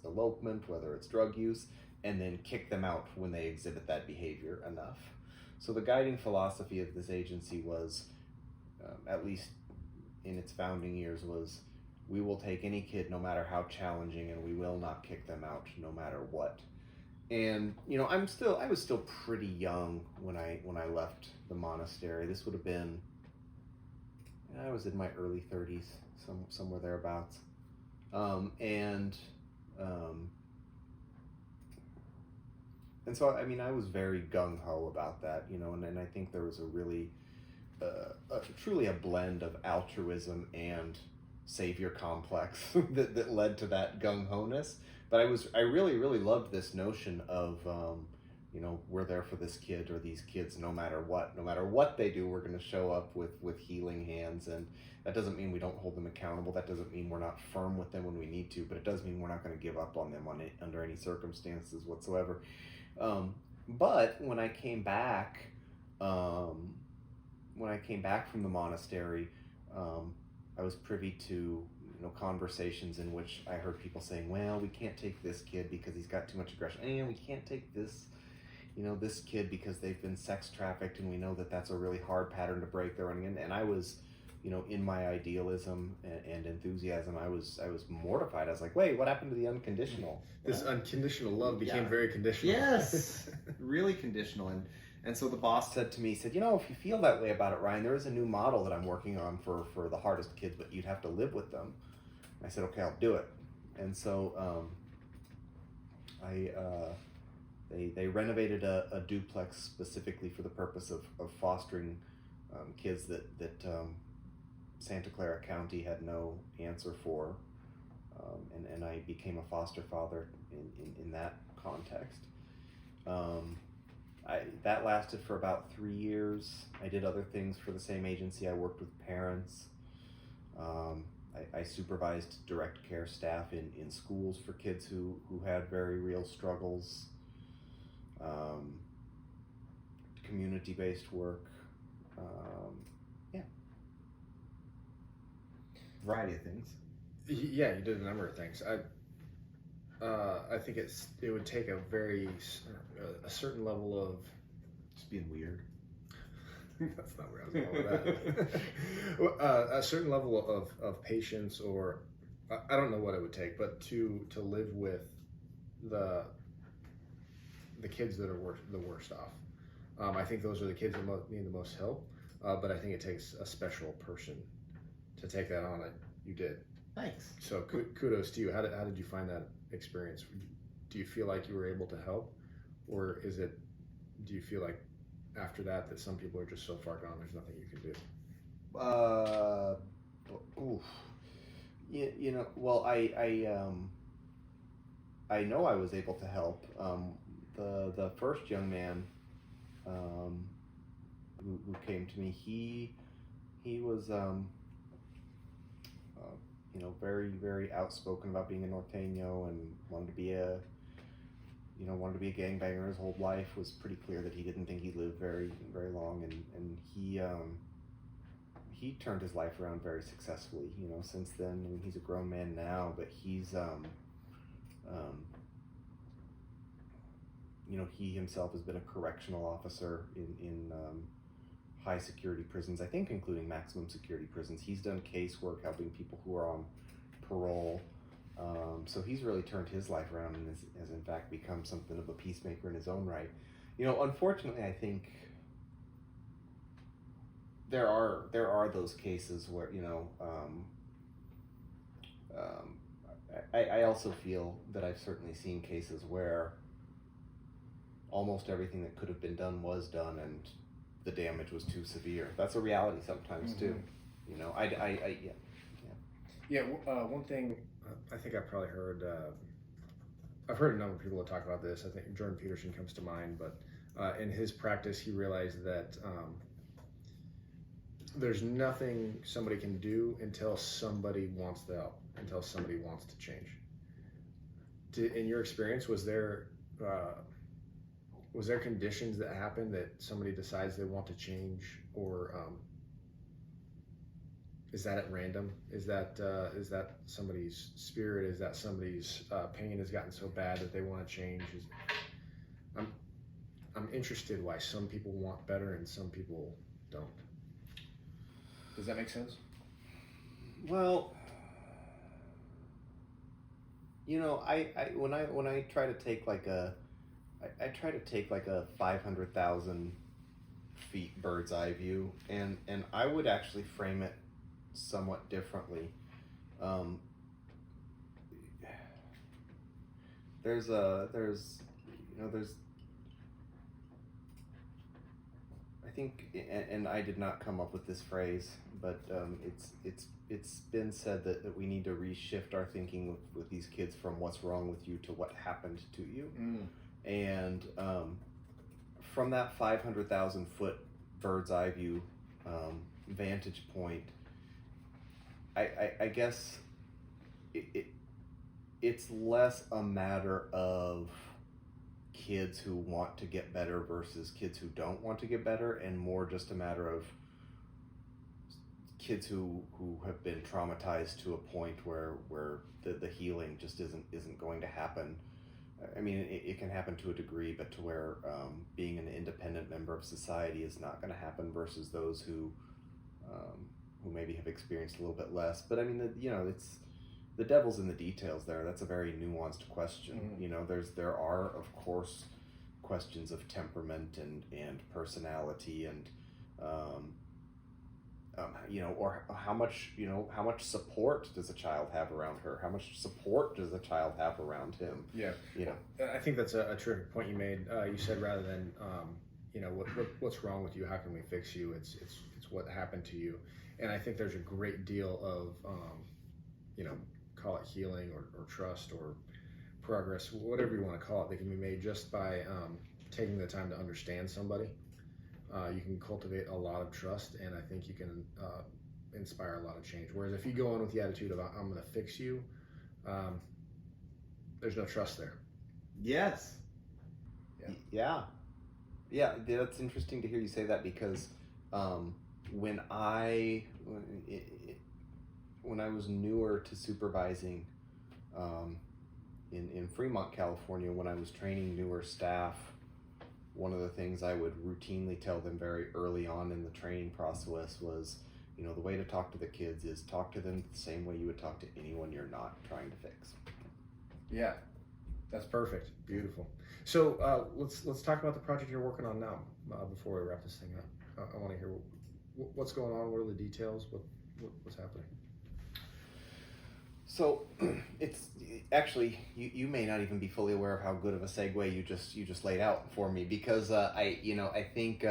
elopement, whether it's drug use, and then kick them out when they exhibit that behavior enough. So the guiding philosophy of this agency was, at least in its founding years, was we will take any kid no matter how challenging, and we will not kick them out no matter what. And I was still pretty young when I left the monastery. This would have been, I was in my early 30s, somewhere thereabouts. And so I was very gung-ho about that, and I think there was a really truly a blend of altruism and savior complex that led to that gung-ho-ness. But I really loved this notion of we're there for this kid or these kids no matter what they do, we're going to show up with healing hands. And that doesn't mean we don't hold them accountable. That doesn't mean we're not firm with them when we need to, but it does mean we're not going to give up on them under any circumstances whatsoever. But when I came back from the monastery, I was privy to conversations in which I heard people saying, well, we can't take this kid because he's got too much aggression, and we can't take this this kid because they've been sex trafficked, and we know that that's a really hard pattern to break. They're running in, and I was in my idealism and enthusiasm, I was mortified. I was like, wait, what happened to the unconditional? This unconditional love became very conditional. Yes, really conditional. And so the boss said to me, if you feel that way about it, Ryan, there is a new model that I'm working on for the hardest kids, but you'd have to live with them. I said, okay, I'll do it. And so they renovated a duplex specifically for the purpose of fostering kids that Santa Clara County had no answer for, and I became a foster father in that context. That lasted for about 3 years. I did other things for the same agency. I worked with parents. I supervised direct care staff in schools for kids who had very real struggles. Community-based work. Variety of things. Yeah, you did a number of things. I think it would take a certain level of Just being weird. that's not where I was going with that. A certain level of patience, or I don't know what it would take, but to live with the kids that are the worst off. I think those are the kids that need the most help, but I think it takes a special person to take that on. You did. Thanks. So kudos to you. How did you find that experience? Do you feel like you were able to help, or do you feel like after that some people are just so far gone there's nothing you can do? You know, well, I know I was able to help. The first young man who came to me, he was very, very outspoken about being a norteño and wanted to be a gangbanger his whole life. Was pretty clear that he didn't think he'd live very, very long, and he turned his life around very successfully. Since then, I mean, he's a grown man now, but he's he himself has been a correctional officer in high security prisons, I think including maximum security prisons. He's done casework helping people who are on parole. So he's really turned his life around and has in fact become something of a peacemaker in his own right. Unfortunately, I think there are those cases where I also feel that I've certainly seen cases where almost everything that could have been done was done, and the damage was too severe. That's a reality sometimes too. One thing I think I've probably heard. I've heard a number of people talk about this. I think Jordan Peterson comes to mind, but in his practice, he realized that there's nothing somebody can do until somebody wants to help, until somebody wants to change. In your experience, was there conditions that happen that somebody decides they want to change, or is that at random? Is that somebody's spirit? Is that somebody's pain has gotten so bad that they want to change? I'm interested why some people want better and some people don't. Does that make sense? Well, when I try to take like a 500,000 feet bird's eye view, and I would actually frame it somewhat differently. There's I think, and I did not come up with this phrase, but it's been said that we need to reshift our thinking with these kids from what's wrong with you to what happened to you. And from that 500,000 foot bird's eye view vantage point, I guess it's less a matter of kids who want to get better versus kids who don't want to get better, and more just a matter of kids who have been traumatized to a point where the healing just isn't going to happen. I mean, it can happen to a degree, but to where being an independent member of society is not going to happen, versus those who maybe have experienced a little bit less. But I mean, it's the devil's in the details there. That's a very nuanced question. There are of course questions of temperament and personality, and or how much support does a child have around her? How much support does a child have around him? Yeah. I think that's a terrific point you made. You said rather than, what's wrong with you? How can we fix you? It's what happened to you. And I think there's a great deal of, call it healing or trust or progress, whatever you want to call it, that can be made just by taking the time to understand somebody. You can cultivate a lot of trust, and I think you can inspire a lot of change. Whereas if you go in with the attitude of I'm going to fix you, there's no trust there. Yes. Yeah. That's interesting to hear you say that, because when I was newer to supervising in Fremont, California, when I was training newer staff, one of the things I would routinely tell them very early on in the training process was, the way to talk to the kids is talk to them the same way you would talk to anyone you're not trying to fix. Yeah, that's perfect. Beautiful. So let's talk about the project you're working on now before we wrap this thing up. I want to hear what's going on. What are the details? What's happening? So it's actually, you may not even be fully aware of how good of a segue you just laid out for me, because I think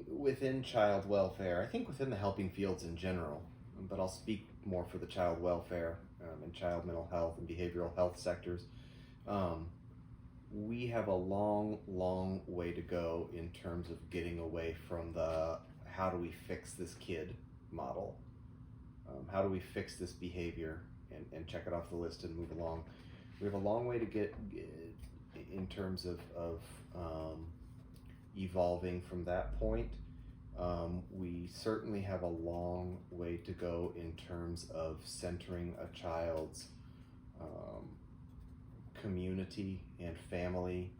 within child welfare, I think within the helping fields in general, but I'll speak more for the child welfare and child mental health and behavioral health sectors, we have a long way to go in terms of getting away from the how do we fix this kid model. How do we fix this behavior and check it off the list and move along. We have a long way to get in terms of evolving from that point. We certainly have a long way to go in terms of centering a child's community and family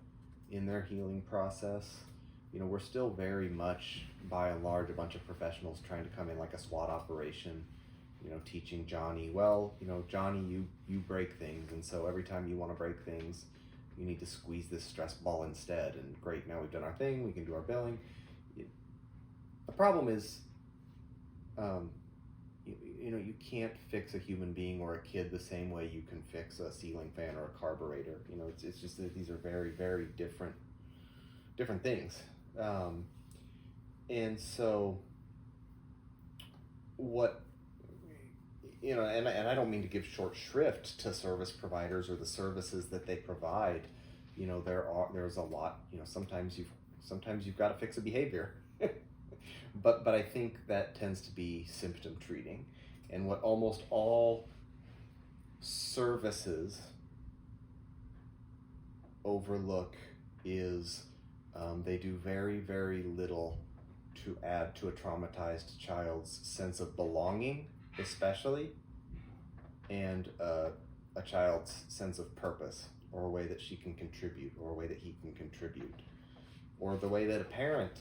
in their healing process. We're still very much, by and large, a bunch of professionals trying to come in like a SWAT operation, teaching Johnny, Johnny, you break things, and so every time you want to break things, you need to squeeze this stress ball instead, and great, now we've done our thing, we can do our billing. The problem is, you can't fix a human being or a kid the same way you can fix a ceiling fan or a carburetor. It's just that these are very, very different things. And so what, and I don't mean to give short shrift to service providers or the services that they provide. There's a lot, sometimes you've got to fix a behavior, but I think that tends to be symptom treating. And what almost all services overlook is they do very, very little to add to a traumatized child's sense of belonging, especially, and a child's sense of purpose, or a way that she can contribute, or a way that he can contribute, or the way that a parent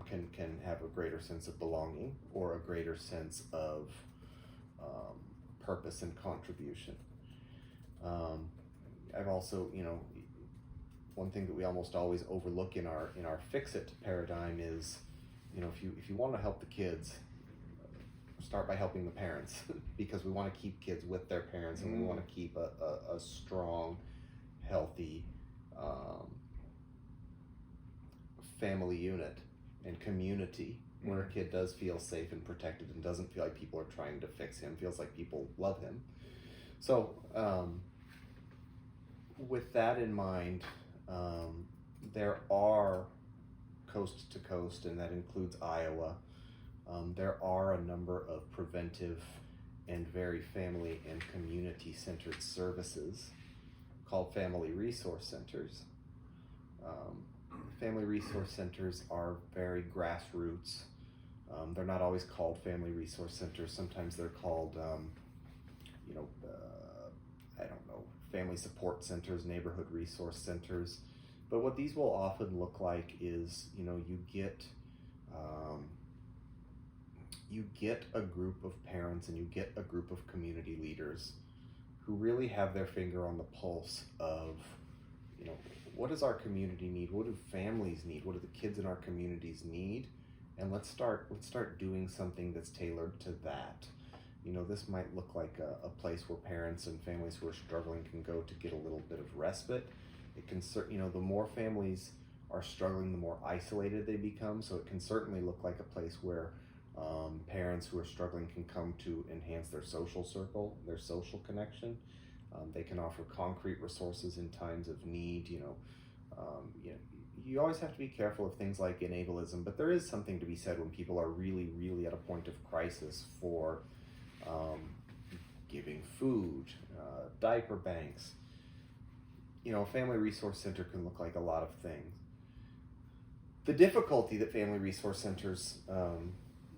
can have a greater sense of belonging or a greater sense of purpose and contribution. I've also, one thing that we almost always overlook in our fix-it paradigm is, if you want to help the kids, start by helping the parents, because we want to keep kids with their parents, and we want to keep a strong, healthy family unit and community where a kid does feel safe and protected and doesn't feel like people are trying to fix him, feels like people love him. So with that in mind, there are coast to coast, and that includes Iowa, there are a number of preventive and very family and community centered services called family resource centers. Family resource centers are very grassroots. They're not always called family resource centers. Sometimes they're called, family support centers, neighborhood resource centers. But what these will often look like is, you get a group of parents and you get a group of community leaders who really have their finger on the pulse of you know, what does our community need? What do families need? What do the kids in our communities need? And let's start doing something that's tailored to that. You know, this might look like a place where parents and families who are struggling can go to get a little bit of respite. It can, you know, the more families are struggling, the more isolated they become. So it can certainly look like a place where parents who are struggling can come to enhance their social circle, their social connection. They can offer concrete resources in times of need. You know, you always have to be careful of things like enablism, but there is something to be said when people are really, really at a point of crisis for giving food, diaper banks. You know, a family resource center can look like a lot of things. The difficulty that family resource centers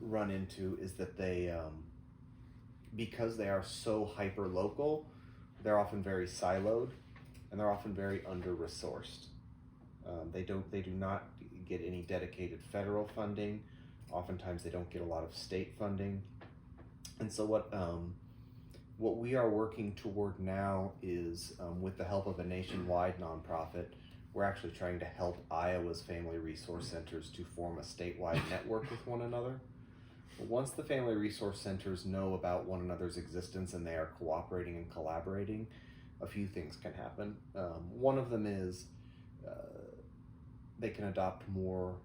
run into is that they, because they are so hyper local, they're often very siloed, and they're often very under-resourced. They do not get any dedicated federal funding. Oftentimes they don't get a lot of state funding. And so what we are working toward now is, with the help of a nationwide nonprofit, we're actually trying to help Iowa's family resource centers to form a statewide network with one another. But once the family resource centers know about one another's existence and they are cooperating and collaborating, a few things can happen. One of them is they can adopt more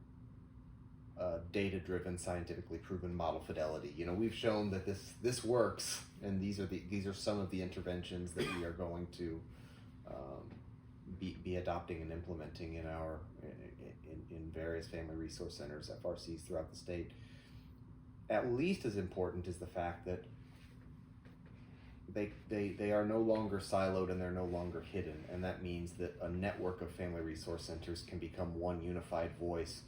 data-driven, scientifically proven model fidelity. You know, we've shown that this works, and these are some of the interventions that we are going to be adopting and implementing in various family resource centers, FRCs throughout the state. At least as important is the fact that they are no longer siloed and they're no longer hidden, and that means that a network of family resource centers can become one unified voice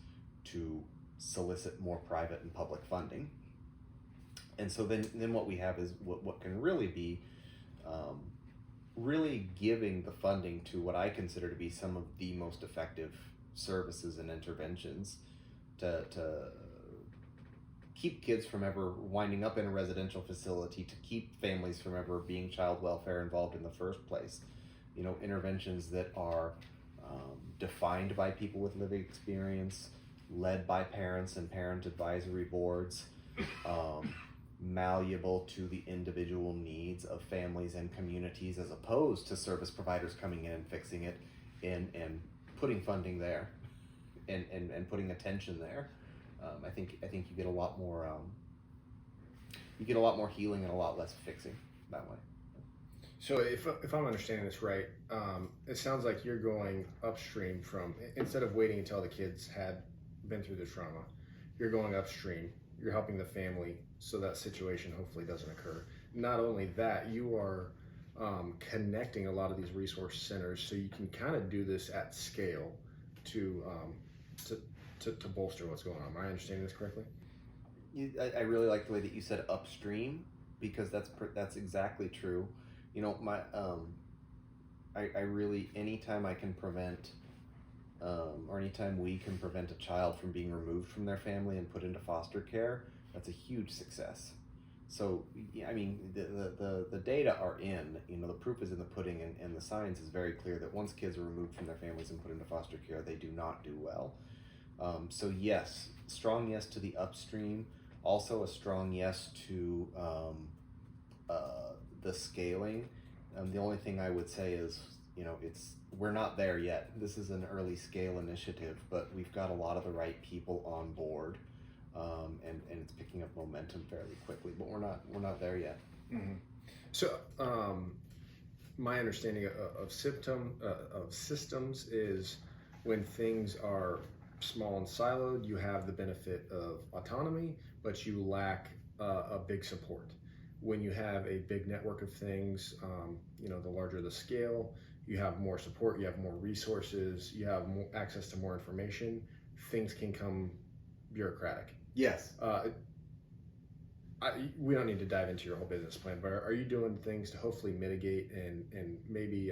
to solicit more private and public funding. And so then what we have is what can really be really giving the funding to what I consider to be some of the most effective services and interventions to keep kids from ever winding up in a residential facility, to keep families from ever being child welfare involved in the first place. You know, interventions that are defined by people with living experience, led by parents and parent advisory boards, malleable to the individual needs of families and communities, as opposed to service providers coming in and fixing it and putting funding there and putting attention there. I think you get a lot more healing and a lot less fixing that way. So if I'm understanding this right, it sounds like you're going upstream from, instead of waiting until the kids had been through the trauma, you're going upstream. You're helping the family so that situation hopefully doesn't occur. Not only that, you are connecting a lot of these resource centers so you can kind of do this at scale to bolster what's going on. Am I understanding this correctly? I really like the way that you said upstream, because that's exactly true. You know, I really, anytime I can prevent, or anytime we can prevent a child from being removed from their family and put into foster care, that's a huge success. So, I mean, the data are in, you know, the proof is in the pudding, and the science is very clear that once kids are removed from their families and put into foster care, they do not do well. So yes, strong yes to the upstream, also a strong yes to the scaling. The only thing I would say is, you know, we're not there yet. This is an early scale initiative, but we've got a lot of the right people on board, and it's picking up momentum fairly quickly. But we're not there yet. Mm-hmm. So my understanding of systems is when things are small and siloed, you have the benefit of autonomy, but you lack a big support. When you have a big network of things, you know, the larger the scale, you have more support, you have more resources, you have more access to more information. Things can come bureaucratic. Yes. We don't need to dive into your whole business plan, but are you doing things to hopefully mitigate and maybe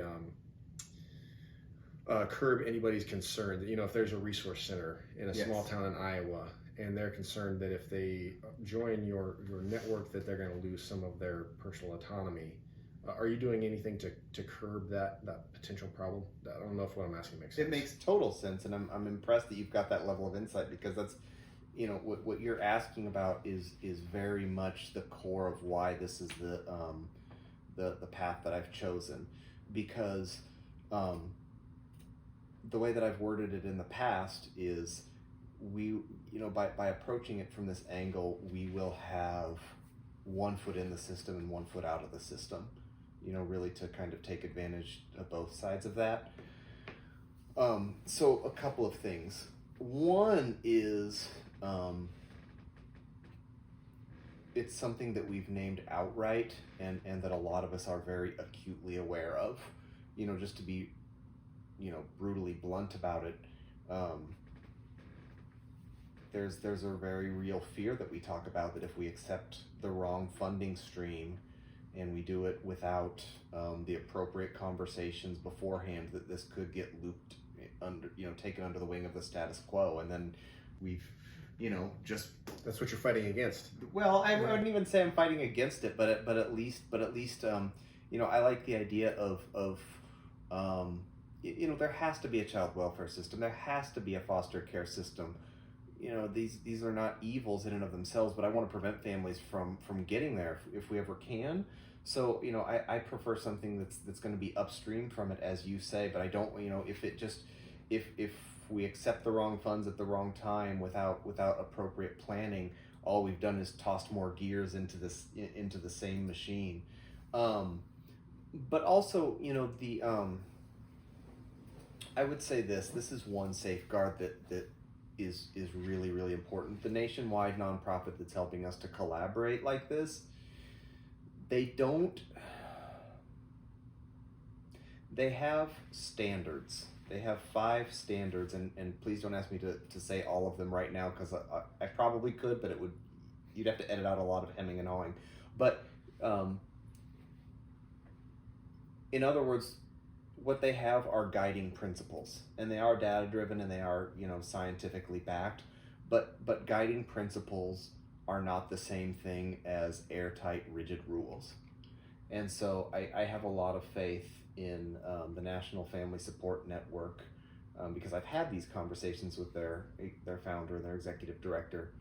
curb anybody's concern? You know, if there's a resource center in a small town in Iowa and they're concerned that if they join your network that they're going to lose some of their personal autonomy, Are you doing anything to curb that potential problem? I don't know if what I'm asking makes sense. It makes total sense, and I'm impressed that you've got that level of insight, because that's, what you're asking about is very much the core of why this is the path that I've chosen, because the way that I've worded it in the past is by approaching it from this angle, we will have one foot in the system and one foot out of the system, really to kind of take advantage of both sides of that. So a couple of things. One is, it's something that we've named outright, and that a lot of us are very acutely aware of, just to be, brutally blunt about it. There's a very real fear that we talk about, that if we accept the wrong funding stream and we do it without the appropriate conversations beforehand, that this could get looped under, taken under the wing of the status quo, and then we've, just. That's what you're fighting against. Well, I wouldn't even say I'm fighting against it, but at least, I like the idea of there has to be a child welfare system. There has to be a foster care system. These are not evils in and of themselves, but I want to prevent families from getting there if we ever can. So, I prefer something that's going to be upstream from it, as you say, but I don't, if we accept the wrong funds at the wrong time without appropriate planning, all we've done is tossed more gears into the same machine. But also, I would say this is one safeguard that is really, really important. The nationwide nonprofit that's helping us to collaborate like this, they have standards. They have 5 standards, and please don't ask me to say all of them right now, because I probably could, but you'd have to edit out a lot of hemming and hawing. But in other words, what they have are guiding principles, and they are data driven, and they are scientifically backed, but guiding principles are not the same thing as airtight, rigid rules. And so I have a lot of faith in the National Family Support Network, because I've had these conversations with their founder and their executive director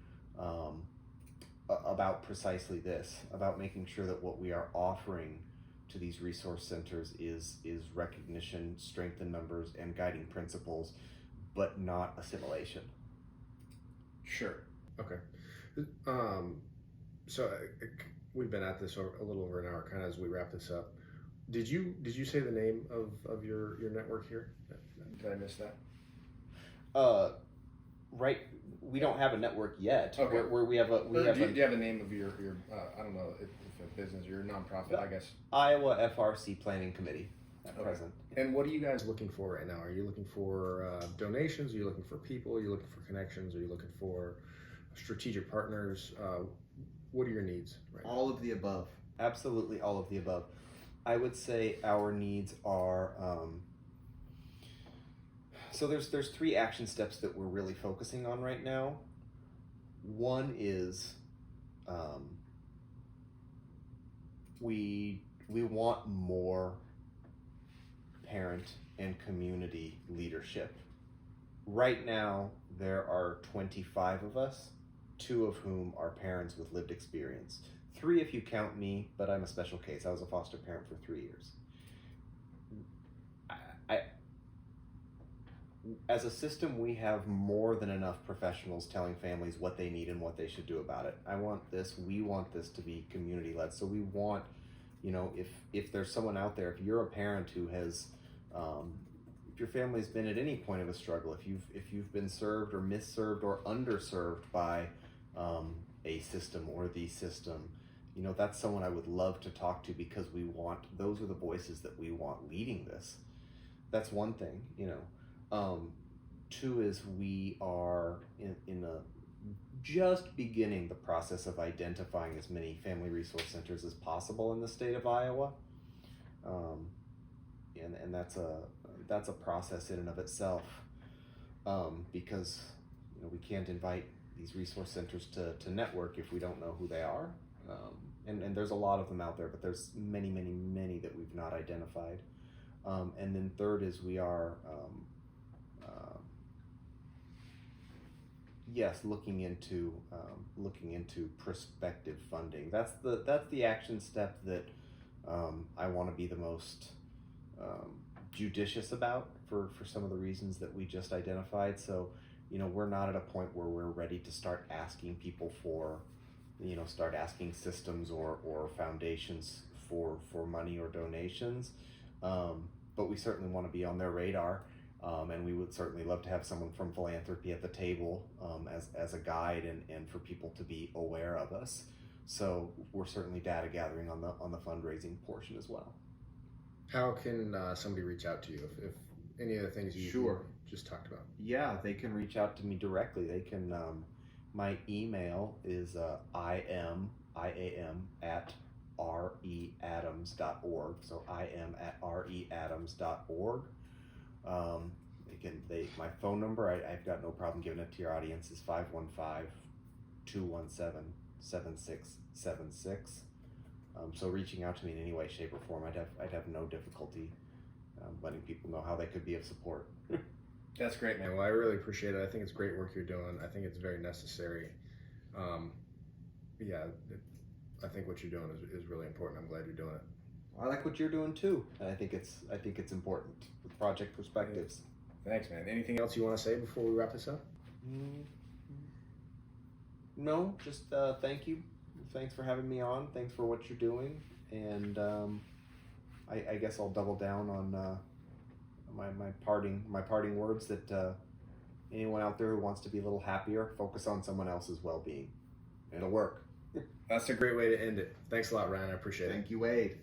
about precisely this, about making sure that what we are offering to these resource centers is recognition, strength in members, and guiding principles, but not assimilation. Sure. Okay. So we've been at this a little over an hour, kind of as we wrap this up. Did you say the name of your network here? Did I miss that? Right. We don't have a network yet. Okay. Where we have a do you have a name of your I don't know if a business or your nonprofit, I guess. Iowa FRC Planning Committee at present. And what are you guys looking for right now? Are you looking for donations? Are you looking for people? Are you looking for connections? Are you looking for strategic partners? What are your needs right now? All of the above. Absolutely all of the above. I would say our needs are so there's 3 action steps that we're really focusing on right now. One is we want more parent and community leadership. Right now there are 25 of us, 2 of whom are parents with lived experience. 3 if you count me, but I'm a special case. I was a foster parent for 3 years. As a system, we have more than enough professionals telling families what they need and what they should do about it. We want this to be community-led. So we want, if there's someone out there, if you're a parent who has, if your family's been at any point of a struggle, if you've been served or misserved or underserved by a system or the system, that's someone I would love to talk to, because those are the voices that we want leading this. That's one thing, 2 is we are in just beginning the process of identifying as many family resource centers as possible in the state of Iowa. And that's a process in and of itself, because we can't invite these resource centers to network if we don't know who they are. and there's a lot of them out there, but there's many, many, many that we've not identified. And then third is we are, yes, looking into prospective funding. That's the action step that I want to be the most judicious about for some of the reasons that we just identified. So, we're not at a point where we're ready to start asking people for, start asking systems or foundations for money or donations. But we certainly want to be on their radar. And we would certainly love to have someone from philanthropy at the table as a guide and for people to be aware of us. So we're certainly data gathering on the fundraising portion as well. How can somebody reach out to you if any of the things you just talked about? Yeah, they can reach out to me directly. They can. My email is iam at readams.org. So iam@readams.org. My phone number, I've got no problem giving it to your audience, is 515-217-7676. So reaching out to me in any way, shape, or form, I'd have no difficulty letting people know how they could be of support. That's great, man. Well, I really appreciate it. I think it's great work you're doing. I think it's very necessary. I think what you're doing is really important. I'm glad you're doing it. I like what you're doing too, and I think it's important with Project Perspectives. Thanks, man. Anything else you want to say before we wrap this up? No, just thank you. Thanks for having me on. Thanks for what you're doing, and I guess I'll double down on my parting words that anyone out there who wants to be a little happier, focus on someone else's well-being. It'll work. That's a great way to end it. Thanks a lot, Ryan. I appreciate it. Thank you, Wade.